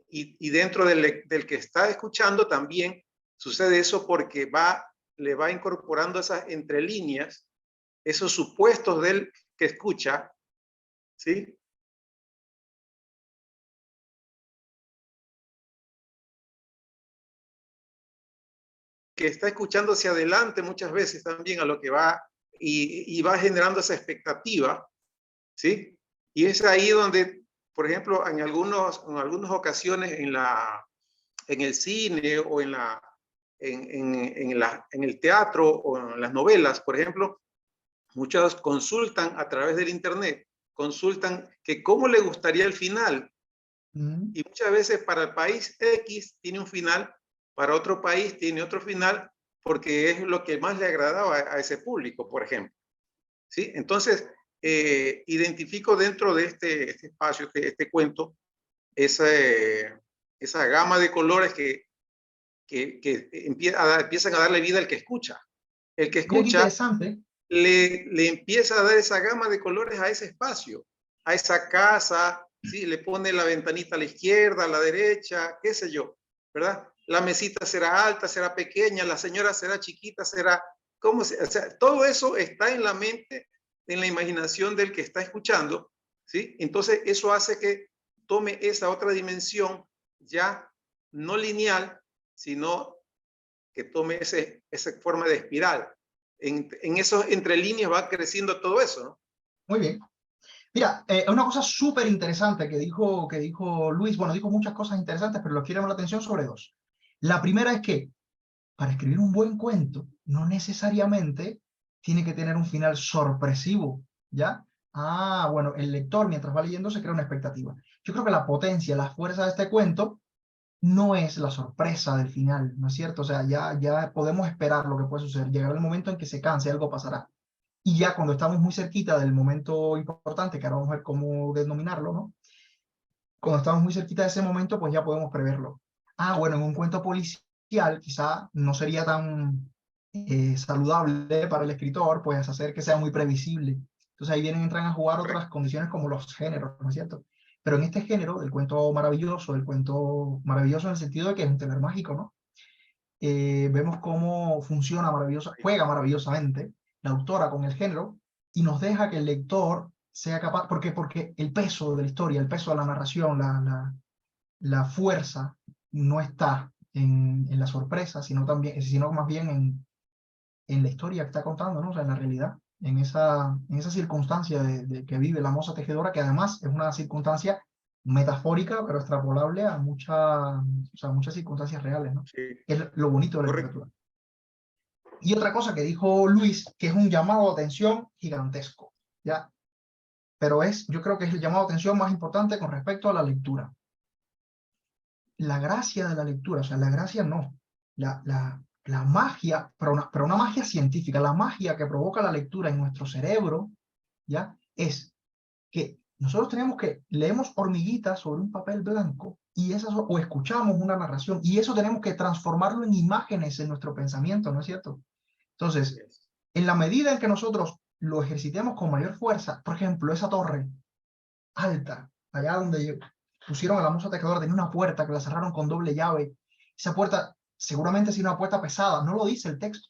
Y dentro del que está escuchando también sucede eso porque le va incorporando esas entrelíneas, esos supuestos del que escucha, ¿sí? Que está escuchando hacia adelante muchas veces también a lo que va y va generando esa expectativa, ¿sí? Y es ahí donde, por ejemplo, en algunas ocasiones en el cine o en el teatro o en las novelas, por ejemplo, muchos consultan a través del internet, consultan que cómo le gustaría el final. Y muchas veces para el país X tiene un final, para otro país tiene otro final, porque es lo que más le agradaba a ese público, por ejemplo. ¿Sí? Entonces, identifico dentro de este espacio, este cuento, esa gama de colores que empiezan a darle vida al que escucha. El que Mira qué escucha interesante. le empieza a dar esa gama de colores a ese espacio, a esa casa, ¿sí? Le pone la ventanita a la izquierda, a la derecha, qué sé yo, ¿verdad? La mesita será alta, será pequeña, la señora será chiquita, será... ¿Cómo se, o sea, todo eso está en la mente, en la imaginación del que está escuchando, ¿sí? Entonces eso hace que tome esa otra dimensión ya no lineal, sino que tome esa forma de espiral. En esos entre líneas va creciendo todo eso, ¿no? Muy bien. Mira, una cosa súper interesante que dijo Luis, bueno, dijo muchas cosas interesantes, pero lo quiero llamar la atención sobre dos. La primera es que para escribir un buen cuento, no necesariamente tiene que tener un final sorpresivo, ¿ya? Ah, bueno, el lector mientras va leyendo se crea una expectativa. Yo creo que la potencia, la fuerza de este cuento no es la sorpresa del final, ¿no es cierto? O sea, ya podemos esperar lo que puede suceder. Llegará el momento en que se canse, algo pasará. Y ya cuando estamos muy cerquita del momento importante, que ahora vamos a ver cómo denominarlo, ¿no? Cuando estamos muy cerquita de ese momento, pues ya podemos preverlo. Ah, bueno, en un cuento policial quizá no sería tan saludable para el escritor, pues hacer que sea muy previsible. Entonces ahí entran a jugar otras condiciones como los géneros, ¿no es cierto? Pero en este género, del cuento maravilloso en el sentido de que es un tener mágico, ¿no? Vemos cómo funciona juega maravillosamente la autora con el género y nos deja que el lector sea capaz, porque el peso de la historia, el peso de la narración, la fuerza no está en la sorpresa, sino más bien en la historia que está contando, ¿no? O sea, en la realidad, en esa circunstancia de que vive la moza tejedora, que además es una circunstancia metafórica, pero extrapolable a muchas circunstancias reales, ¿no? Sí. Es lo bonito de la Correcto. literatura. Y otra cosa que dijo Luis, que es un llamado de atención gigantesco, ¿ya? Pero yo creo que es el llamado de atención más importante con respecto a la lectura. La gracia de la lectura, o sea, la gracia no, la magia, pero una magia científica, la magia que provoca la lectura en nuestro cerebro, ¿ya? Es que nosotros leemos hormiguitas sobre un papel blanco o escuchamos una narración y eso tenemos que transformarlo en imágenes en nuestro pensamiento, ¿no es cierto? Entonces, en la medida en que nosotros lo ejercitemos con mayor fuerza, por ejemplo, esa torre alta, allá donde pusieron a la moza tejedora, tenía una puerta que la cerraron con doble llave. Esa puerta seguramente es una puerta pesada, no lo dice el texto,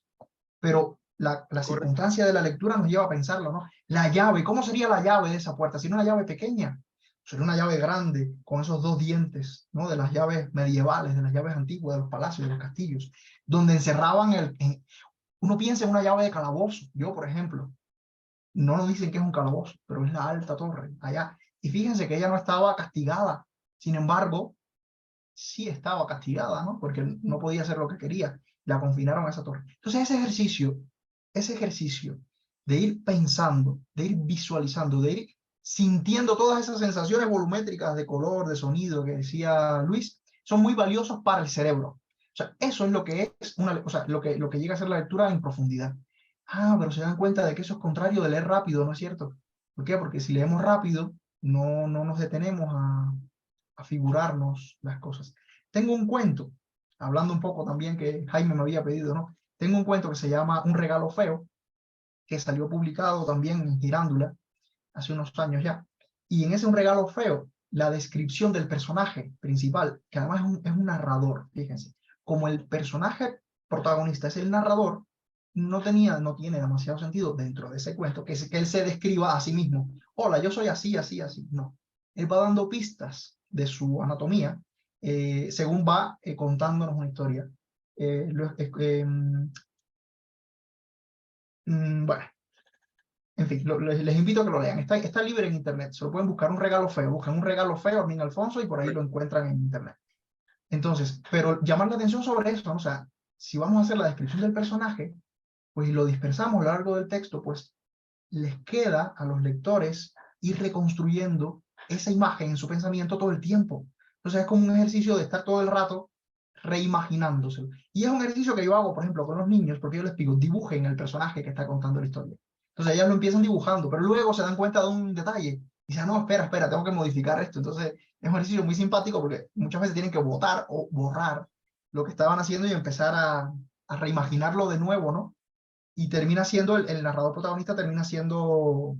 pero la circunstancia de la lectura nos lleva a pensarlo, ¿no? La llave, ¿cómo sería la llave de esa puerta? Si no una llave pequeña, sería una llave grande, con esos dos dientes, ¿no? De las llaves medievales, de las llaves antiguas, de los palacios, de los castillos, donde encerraban uno piensa en una llave de calabozo. Yo, por ejemplo, no nos dicen que es un calabozo, pero es la alta torre, allá. Y fíjense que ella no estaba castigada, sin embargo, sí estaba castigada, ¿no? Porque no podía hacer lo que quería. La confinaron a esa torre. Entonces ese ejercicio de ir pensando, de ir visualizando, de ir sintiendo todas esas sensaciones volumétricas de color, de sonido que decía Luis, son muy valiosos para el cerebro. O sea, eso es lo que es lo que llega a ser la lectura en profundidad. Ah, pero se dan cuenta de que eso es contrario de leer rápido, ¿no es cierto? ¿Por qué? Porque si leemos rápido, no nos detenemos a figurarnos las cosas. Tengo un cuento, hablando un poco también que Jaime me había pedido, ¿no? Tengo un cuento que se llama Un regalo feo, que salió publicado también en Girándula hace unos años ya. Y en ese Un regalo feo, la descripción del personaje principal, que además es un narrador, fíjense, como el personaje protagonista es el narrador, no tiene demasiado sentido dentro de ese cuento que él se describa a sí mismo. Hola, yo soy así, así, así. No. Él va dando pistas de su anatomía según va contándonos una historia. Bueno, en fin, les invito a que lo lean. Está libre en internet. Se lo pueden buscar, Un regalo feo. Buscan Un regalo feo, Armin Alfonso, y por ahí lo encuentran en internet. Entonces, pero llamar la atención sobre eso, ¿no? O sea, si vamos a hacer la descripción del personaje, pues lo dispersamos a lo largo del texto, pues les queda a los lectores ir reconstruyendo esa imagen en su pensamiento todo el tiempo. Entonces es como un ejercicio de estar todo el rato reimaginándose. Y es un ejercicio que yo hago, por ejemplo, con los niños, porque yo les digo, dibujen el personaje que está contando la historia. Entonces ellas lo empiezan dibujando, pero luego se dan cuenta de un detalle. Y dicen, no, espera, tengo que modificar esto. Entonces es un ejercicio muy simpático porque muchas veces tienen que botar o borrar lo que estaban haciendo y empezar a reimaginarlo de nuevo, ¿no? Y termina siendo, el narrador protagonista termina siendo, o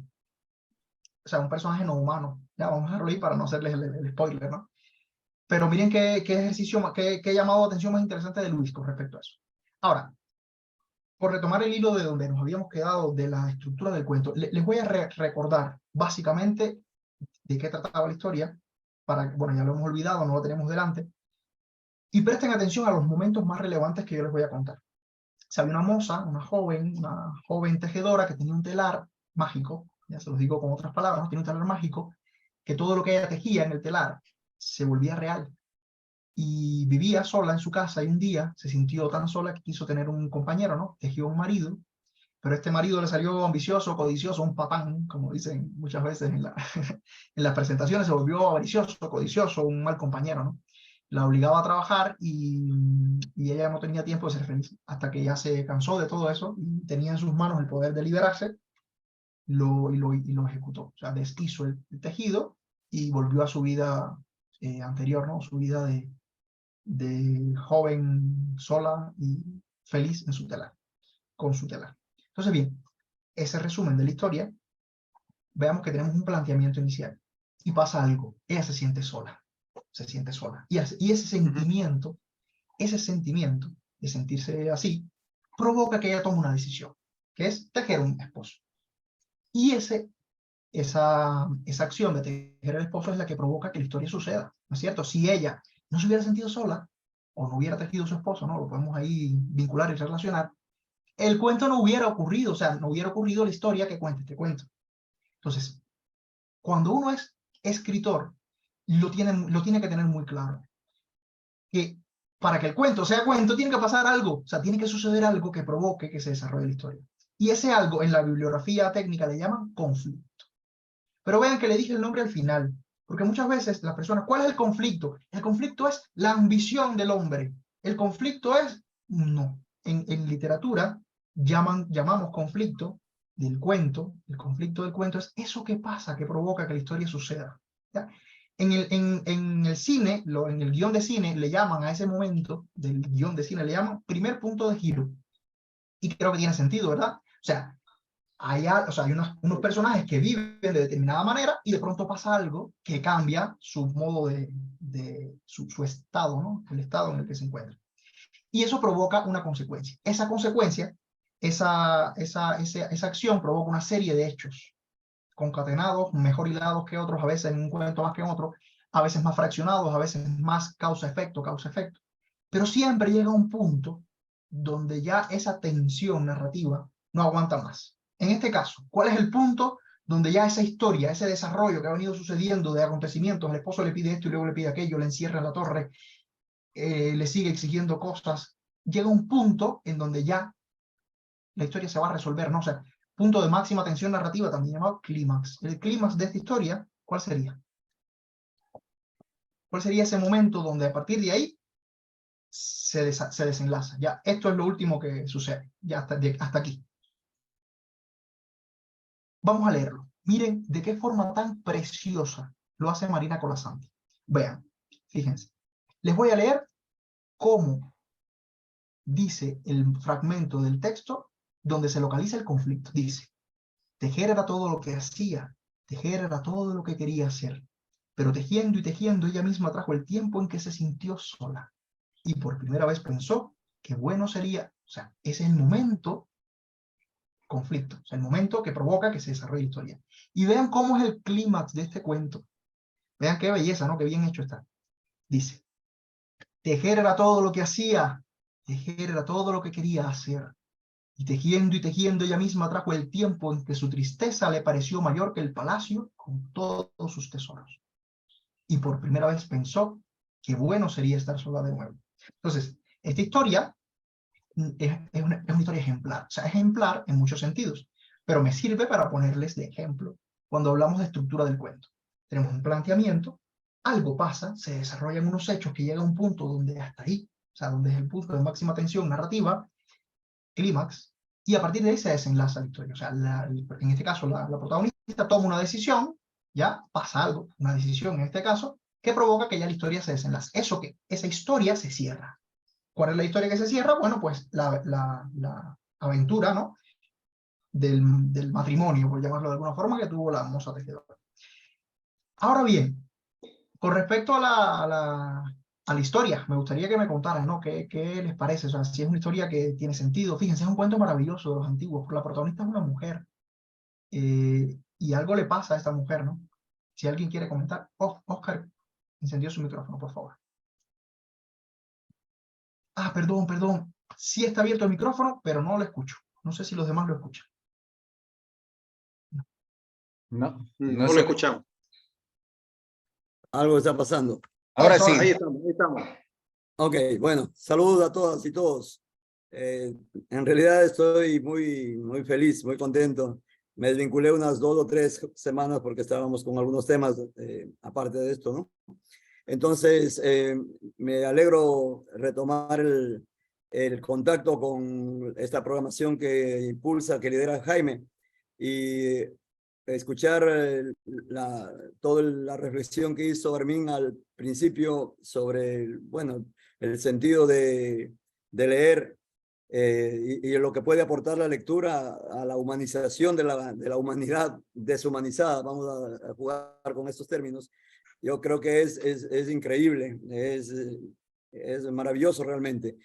sea, un personaje no humano. Ya, vamos a dejarlo ahí para no hacerles el spoiler, ¿no? Pero miren qué ejercicio, qué llamado de atención más interesante de Luis con respecto a eso. Ahora, por retomar el hilo de donde nos habíamos quedado de la estructura del cuento, les voy a recordar básicamente de qué trataba la historia, para que, bueno, ya lo hemos olvidado, no lo tenemos delante, y presten atención a los momentos más relevantes que yo les voy a contar. Había una moza, una joven tejedora que tenía un telar mágico, ya se los digo con otras palabras, ¿no? Tiene un telar mágico, que todo lo que ella tejía en el telar se volvía real. Y vivía sola en su casa y un día se sintió tan sola que quiso tener un compañero, ¿no? Tejió un marido, pero este marido le salió ambicioso, codicioso, un patán, como dicen muchas veces en las presentaciones, se volvió avaricioso, codicioso, un mal compañero, ¿no? La obligaba a trabajar y ella no tenía tiempo de ser feliz, hasta que ya se cansó de todo eso y tenía en sus manos el poder de liberarse, y lo ejecutó. O sea, deshizo el tejido y volvió a su vida anterior, ¿no? Su vida de joven, sola y feliz en su telar, con su telar. Entonces, bien, ese resumen de la historia, veamos que tenemos un planteamiento inicial y pasa algo. Ella se siente sola. Y ese sentimiento de sentirse así, provoca que ella tome una decisión, que es tejer un esposo. Y esa acción de tejer el esposo es la que provoca que la historia suceda, ¿no es cierto? Si ella no se hubiera sentido sola, o no hubiera tejido su esposo, ¿no? Lo podemos ahí vincular y relacionar, el cuento no hubiera ocurrido, o sea, no hubiera ocurrido la historia que cuenta este cuento. Entonces, cuando uno es escritor, lo tiene que tener muy claro. Que para que el cuento sea cuento, tiene que pasar algo, o sea, tiene que suceder algo que provoque que se desarrolle la historia. Y ese algo, en la bibliografía técnica le llaman conflicto. Pero vean que le dije el nombre al final, porque muchas veces las personas, ¿cuál es el conflicto? El conflicto es la ambición del hombre. El conflicto es, no. En literatura llamamos conflicto del cuento, el conflicto del cuento es eso que pasa, que provoca que la historia suceda. ¿Ya? En el cine, en el guión de cine, le llaman a ese momento del guión de cine, le llaman primer punto de giro. Y creo que tiene sentido, ¿verdad? O sea, hay unos personajes que viven de determinada manera y de pronto pasa algo que cambia su modo su estado, ¿no? El estado en el que se encuentra. Y eso provoca una consecuencia. Esa consecuencia, esa acción provoca una serie de hechos concatenados, mejor hilados que otros, a veces en un cuento más que en otro, a veces más fraccionados, a veces más causa-efecto. Pero siempre llega un punto donde ya esa tensión narrativa no aguanta más. En este caso, ¿cuál es el punto donde ya esa historia, ese desarrollo que ha venido sucediendo de acontecimientos, el esposo le pide esto y luego le pide aquello, le encierra en la torre, le sigue exigiendo cosas, llega un punto en donde ya la historia se va a resolver, ¿no? O sea, punto de máxima tensión narrativa, también llamado clímax. El clímax de esta historia, ¿cuál sería? ¿Cuál sería ese momento donde a partir de ahí se desenlaza? Ya, esto es lo último que sucede, ya hasta aquí. Vamos a leerlo. Miren de qué forma tan preciosa lo hace Marina Colasanti. Vean, fíjense. Les voy a leer cómo dice el fragmento del texto donde se localiza el conflicto. Dice, tejer era todo lo que hacía, tejer era todo lo que quería hacer, pero tejiendo y tejiendo ella misma trajo el tiempo en que se sintió sola y por primera vez pensó que bueno sería, o sea, ese es el momento conflicto, o sea, el momento que provoca que se desarrolle la historia. Y vean cómo es el clímax de este cuento. Vean qué belleza, ¿no? Qué bien hecho está. Dice, tejer era todo lo que hacía, tejer era todo lo que quería hacer. Y tejiendo ella misma trajo el tiempo en que su tristeza le pareció mayor que el palacio con todos sus tesoros. Y por primera vez pensó que bueno sería estar sola de nuevo. Entonces, esta historia es una historia ejemplar. O sea, ejemplar en muchos sentidos, pero me sirve para ponerles de ejemplo cuando hablamos de estructura del cuento. Tenemos un planteamiento, algo pasa, se desarrollan unos hechos que llega a un punto donde hasta ahí, o sea, donde es el punto de máxima tensión narrativa, clímax, y a partir de ahí se desenlaza la historia. O sea, en este caso, la protagonista toma una decisión, ya pasa algo, una decisión en este caso, que provoca que ya la historia se desenlace. Eso que esa historia se cierra. ¿Cuál es la historia que se cierra? Bueno, pues la aventura, ¿no? Del matrimonio, por llamarlo de alguna forma, que tuvo la moza tejedora. Ahora bien, con respecto a la historia, me gustaría que me contaran, ¿no? ¿Qué les parece? O sea, si es una historia que tiene sentido. Fíjense, es un cuento maravilloso de los antiguos, porque la protagonista es una mujer. Y algo le pasa a esta mujer, ¿no? Si alguien quiere comentar. Oh, Oscar, encendió su micrófono, por favor. Ah, perdón. Sí está abierto el micrófono, pero no lo escucho. No sé si los demás lo escuchan. No, No lo escuchamos. Algo está pasando. Ahora sí. Ahí estamos. Ok, bueno, saludos a todas y todos. En realidad estoy muy feliz, muy contento. Me desvinculé unas 2 o 3 semanas porque estábamos con algunos temas aparte de esto, ¿no? Entonces, me alegro retomar el contacto con esta programación que impulsa, que lidera Jaime, y escuchar toda la reflexión que hizo Armin al principio sobre, bueno, el sentido de leer y lo que puede aportar la lectura a la humanización de la humanidad deshumanizada. Vamos a jugar con estos términos. Yo creo que es increíble, es maravilloso realmente.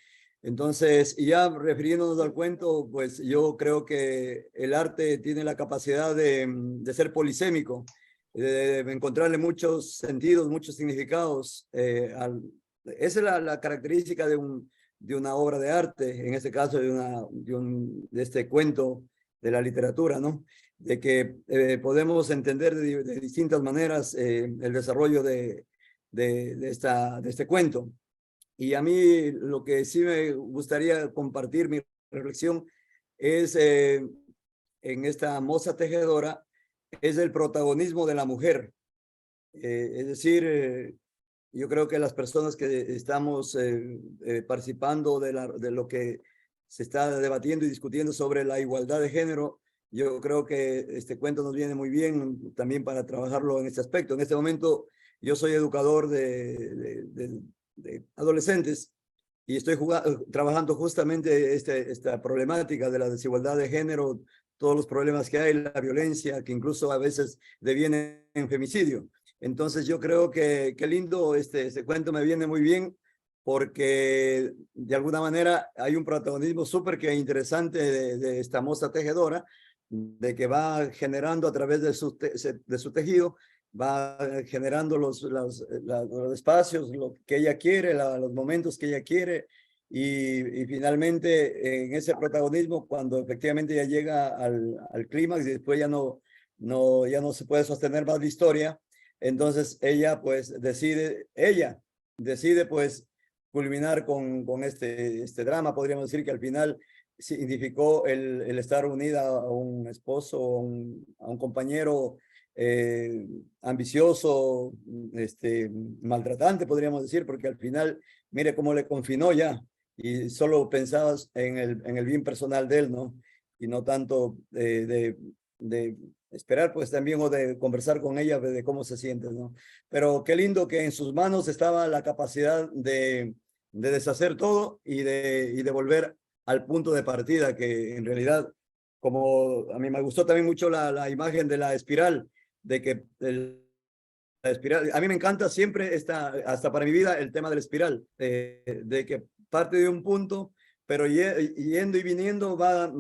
Entonces, y ya refiriéndonos al cuento, pues yo creo que el arte tiene la capacidad de ser polisémico, de encontrarle muchos sentidos, muchos significados. Esa es la característica de una obra de arte, en este caso de este cuento de la literatura, ¿no? De que podemos entender de distintas maneras el desarrollo de este cuento. Y a mí lo que sí me gustaría compartir mi reflexión es en esta moza tejedora, es el protagonismo de la mujer. Es decir, yo creo que las personas que estamos participando de lo que se está debatiendo y discutiendo sobre la igualdad de género, yo creo que este cuento nos viene muy bien también para trabajarlo en este aspecto. En este momento yo soy educador de adolescentes y estoy trabajando justamente esta problemática de la desigualdad de género, todos los problemas que hay, la violencia, que incluso a veces deviene en femicidio. Entonces yo creo que qué lindo, este cuento me viene muy bien porque de alguna manera hay un protagonismo súper que interesante de esta moza tejedora, de que va generando a través de su tejido, va generando los espacios, lo que ella quiere, los momentos que ella quiere, y finalmente en ese protagonismo, cuando efectivamente ya llega al clímax y después ya no se puede sostener más la historia, entonces ella decide pues culminar con este drama. Podríamos decir que al final significó el estar unida a un esposo, a un compañero ambicioso, maltratante, podríamos decir, porque al final, mire cómo le confinó ya y solo pensabas en el bien personal de él, ¿no? Y no tanto de esperar, pues también, o de conversar con ella de cómo se siente, ¿no? Pero qué lindo que en sus manos estaba la capacidad de deshacer todo y de volver al punto de partida, que en realidad, como a mí me gustó también mucho la imagen de la espiral, de que la espiral, a mí me encanta siempre hasta para mi vida el tema de la espiral, de que parte de un punto, pero yendo y viniendo va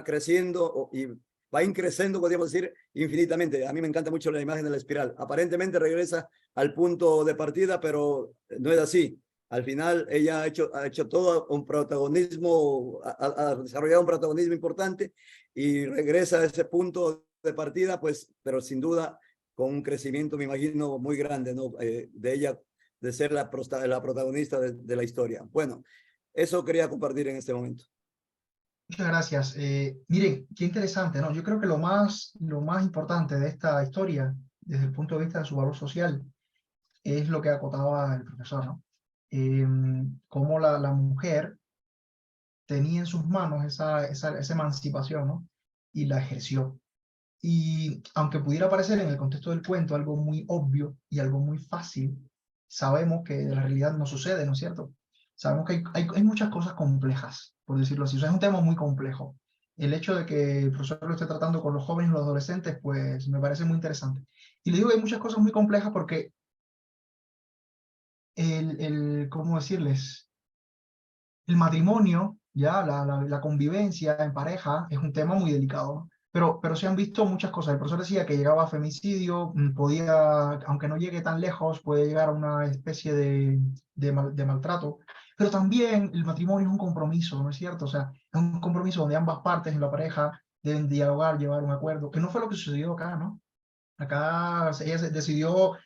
creciendo y va increciendo, podríamos decir, infinitamente. A mí me encanta mucho la imagen de la espiral. Aparentemente regresa al punto de partida, pero no es así. Al final ella ha hecho todo un protagonismo, ha desarrollado un protagonismo importante y regresa a ese punto de partida, pues, pero sin duda con un crecimiento, me imagino, muy grande, ¿no? De ella, de ser la protagonista de la historia. Bueno, eso quería compartir en este momento. Muchas gracias. Miren, qué interesante, ¿no? Yo creo que lo más importante de esta historia, desde el punto de vista de su valor social, es lo que acotaba el profesor, ¿no? Cómo la mujer tenía en sus manos esa emancipación, ¿no? Y la ejerció. Y aunque pudiera parecer en el contexto del cuento algo muy obvio y algo muy fácil, sabemos que en la realidad no sucede, ¿no es cierto? Sabemos que hay muchas cosas complejas, por decirlo así. O sea, es un tema muy complejo. El hecho de que el profesor lo esté tratando con los jóvenes y los adolescentes, pues me parece muy interesante. Y le digo que hay muchas cosas muy complejas porque ¿cómo decirles? El matrimonio, ya, la convivencia en pareja es un tema muy delicado, ¿no? Pero se han visto muchas cosas. El profesor decía que llegaba a femicidio, podía, aunque no llegue tan lejos, puede llegar a una especie de maltrato. Pero también el matrimonio es un compromiso, ¿no es cierto? O sea, es un compromiso donde ambas partes en la pareja deben dialogar, llevar un acuerdo, que no fue lo que sucedió acá, ¿no? Acá ella decidió,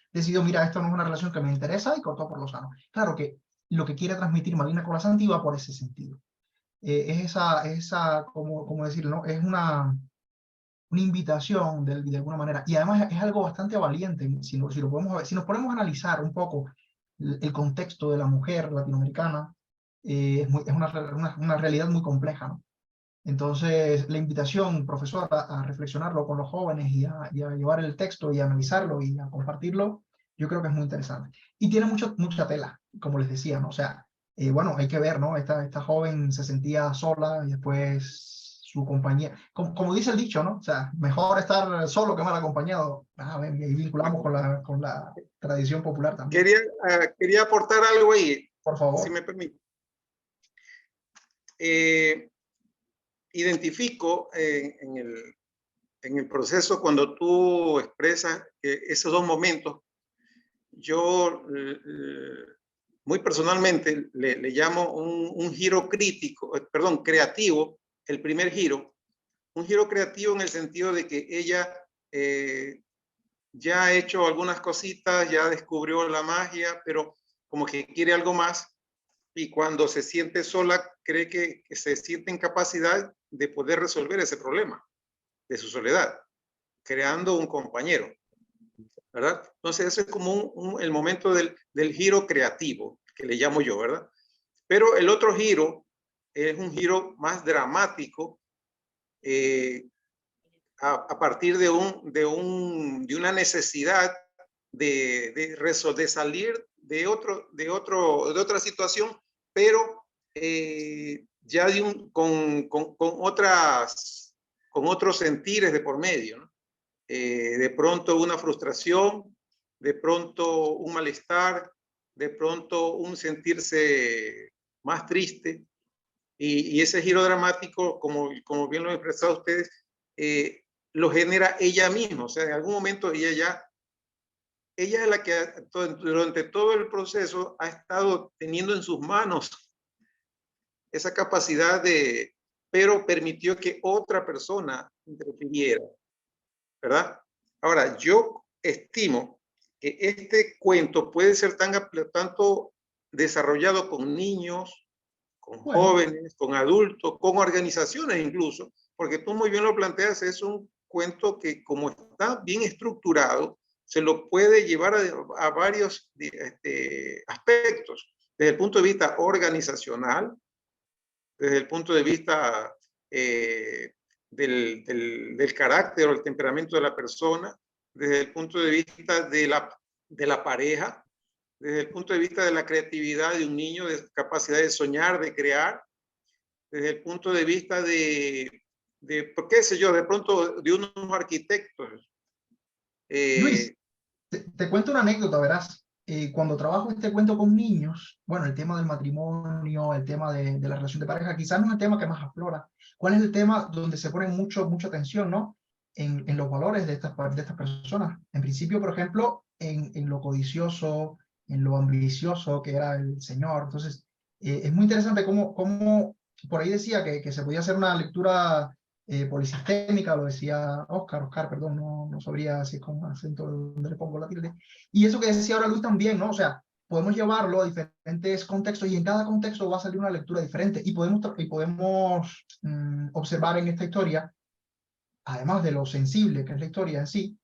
mira, esto no es una relación que me interesa y cortó por lo sano. Claro que lo que quiere transmitir Marina Colasanti va por ese sentido. Es esa ¿cómo decirlo? ¿No? Es una invitación de alguna manera. Y además es algo bastante valiente, si lo podemos ver. Si nos ponemos a analizar un poco el contexto de la mujer latinoamericana, es una realidad muy compleja, ¿no? Entonces, la invitación, profesor, a reflexionarlo con los jóvenes y a llevar el texto y a analizarlo y a compartirlo, yo creo que es muy interesante. Y tiene mucha tela, como les decía, ¿no? O sea, bueno, hay que ver, ¿no? Esta joven se sentía sola y después su compañía, como dice el dicho, ¿no? O sea, mejor estar solo que mal acompañado. Y ahí vinculamos con la tradición popular también. Quería aportar algo ahí, Por favor. si me permite. Identifico en el proceso cuando tú expresas esos dos momentos, yo muy personalmente le llamo un giro crítico, perdón, creativo, el primer giro, un giro creativo en el sentido de que ella ya ha hecho algunas cositas, ya descubrió la magia, pero como que quiere algo más, y cuando se siente sola cree que se siente en capacidad de poder resolver ese problema de su soledad, creando un compañero, ¿verdad? Entonces ese es como el momento del giro creativo, que le llamo yo, ¿verdad? Pero el otro giro es un giro más dramático, a partir de una necesidad de salir de otra situación, pero ya con otros sentires de por medio, ¿no? De pronto una frustración, de pronto un malestar, de pronto un sentirse más triste, y ese giro dramático, como bien lo han expresado ustedes, lo genera ella misma. O sea, en algún momento ella es la que durante todo el proceso ha estado teniendo en sus manos esa capacidad pero permitió que otra persona interfiriera, ¿verdad? Ahora, yo estimo que este cuento puede ser tanto desarrollado con niños, con jóvenes, con adultos, con organizaciones incluso, porque tú muy bien lo planteas, es un cuento que como está bien estructurado, se lo puede llevar a varios aspectos, desde el punto de vista organizacional, desde el punto de vista del carácter o el temperamento de la persona, desde el punto de vista de la pareja, desde el punto de vista de la creatividad de un niño, de capacidad de soñar, de crear, desde el punto de vista qué sé yo, de pronto de unos arquitectos. Luis, te cuento una anécdota, verás. cuando trabajo este cuento con niños, bueno, el tema del matrimonio, el tema de la relación de pareja, quizás no es el tema que más aflora. ¿Cuál es el tema donde se pone mucha atención, ¿no? En los valores de estas personas. En principio, por ejemplo, en lo codicioso, en lo ambicioso que era el Señor. Entonces, es muy interesante cómo por ahí decía que se podía hacer una lectura polisistémica, lo decía Oscar, perdón, no sabría si es con acento donde le pongo la tilde. Y eso que decía ahora Luis también, ¿no? O sea, podemos llevarlo a diferentes contextos y en cada contexto va a salir una lectura diferente y podemos observar en esta historia, además de lo sensible que es la historia en sí,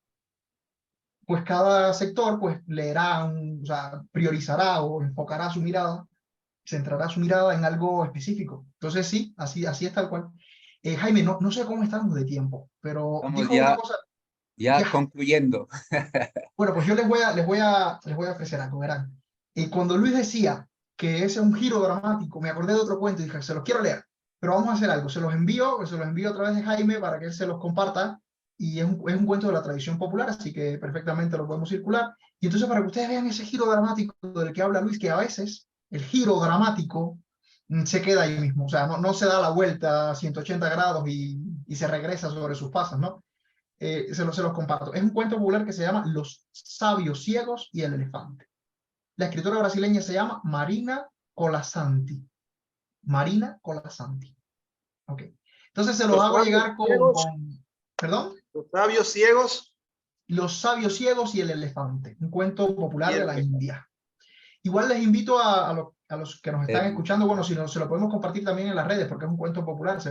pues cada sector pues leerá, o sea, priorizará o enfocará su mirada, centrará su mirada en algo específico. Entonces sí, así es tal cual. Jaime, no sé cómo estamos de tiempo, pero Estamos dijo una cosa, ya ya, concluyendo. bueno, pues yo les voy a ofrecer algo, verán. Y cuando Luis decía que ese es un giro dramático, me acordé de otro cuento y dije, se los quiero leer, pero vamos a hacer algo, se los envío a través de Jaime para que él se los comparta, y es un cuento de la tradición popular, así que perfectamente lo podemos circular. Y entonces para que ustedes vean ese giro dramático del que habla Luis, que a veces el giro dramático se queda ahí mismo, o sea, no se da la vuelta a 180 grados y se regresa sobre sus pasos, ¿no? Se los comparto. Es un cuento popular que se llama Los sabios ciegos y el elefante. La escritora brasileña se llama Marina Colasanti. Marina Colasanti. Ok. Entonces se los Los hago sabios llegar ciegos, ¿perdón? los sabios ciegos Los sabios ciegos y el elefante. Un cuento y popular de el la elefante. India. Igual les invito a los que nos están El- escuchando, bueno, si no, se lo podemos compartir también en las redes, porque es un cuento popular, es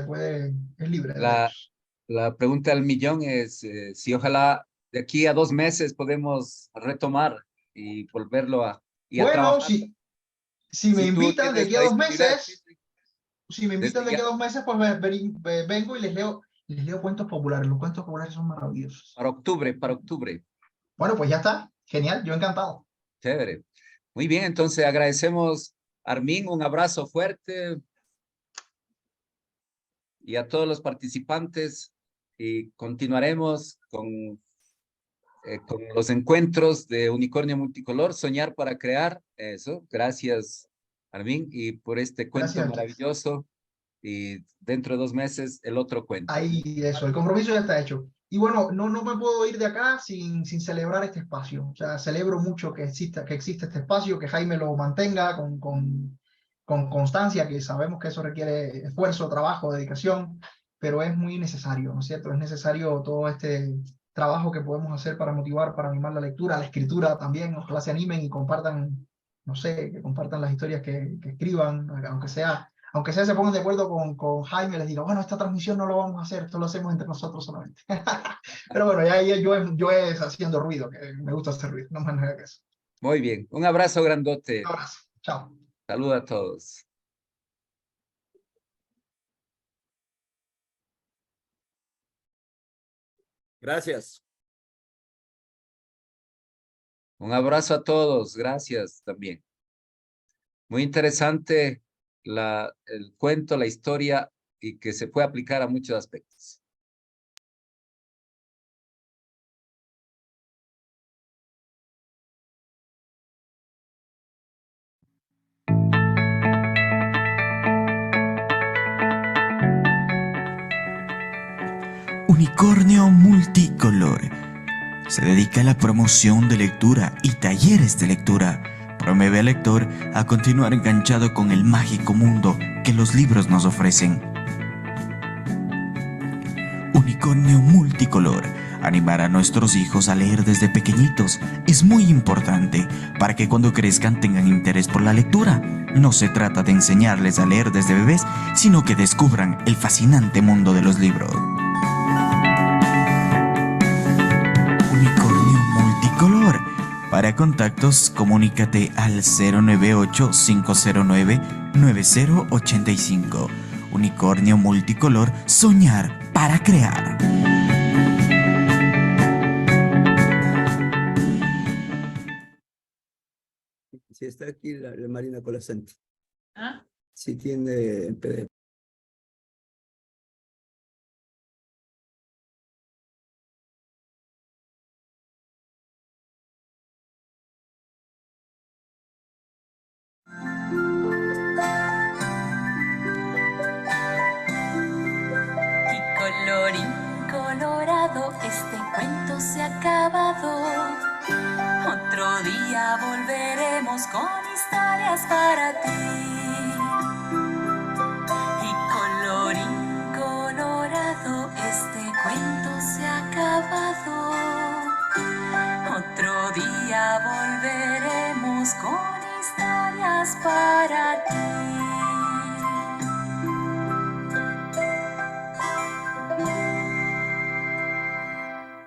libre de la, derechos. la pregunta del millón es si ojalá de aquí a 2 meses podemos retomar y volverlo a Bueno, trabajar. si me Si tú invitan de tienes aquí a la dos disponibilidad, sí, meses, sí, si me invitan desde de aquí a ya, 2 meses, pues vengo y les leo cuentos populares. Los cuentos populares son maravillosos. para octubre. Bueno, pues ya está. Genial, yo encantado. Chévere. Muy bien, entonces agradecemos, Armin, un abrazo fuerte y a todos los participantes y continuaremos con los encuentros de Unicornio Multicolor, Soñar para Crear. Eso, gracias, Armin, y por este cuento Gracias a ustedes. maravilloso. Y dentro de 2 meses, el otro cuento. Ahí eso, el compromiso ya está hecho. Y bueno, no me puedo ir de acá sin celebrar este espacio. O sea, celebro mucho que exista este espacio, que Jaime lo mantenga con constancia, que sabemos que eso requiere esfuerzo, trabajo, dedicación, pero es muy necesario, ¿no es cierto? Es necesario todo este trabajo que podemos hacer para motivar, para animar la lectura, la escritura también. Ojalá se animen y compartan, no sé, que compartan las historias que escriban, aunque sea se pongan de acuerdo con Jaime, les diga, bueno, esta transmisión no lo vamos a hacer, esto lo hacemos entre nosotros solamente. Pero bueno, ya yo es haciendo ruido, que me gusta hacer ruido, no más nada que eso. Muy bien, un abrazo Un grandote. abrazo, chao. Saludos a todos. Gracias. Un abrazo a todos. Gracias también. Muy interesante el cuento, la historia y que se puede aplicar a muchos aspectos. Unicornio Multicolor se dedica a la promoción de lectura y talleres de lectura. Promueve al lector a continuar enganchado con el mágico mundo que los libros nos ofrecen. Unicornio Multicolor. Animar a nuestros hijos a leer desde pequeñitos es muy importante para que cuando crezcan tengan interés por la lectura. No se trata de enseñarles a leer desde bebés, sino que descubran el fascinante mundo de los libros. Unicornio Multicolor. Para contactos, comunícate al 098-509-9085. Unicornio Multicolor, soñar para crear. Si está aquí la Marina Colasanti. ¿Ah? Si tiene el PDF. con historias para ti. Y colorín colorado, este cuento se ha acabado. Otro día volveremos con historias para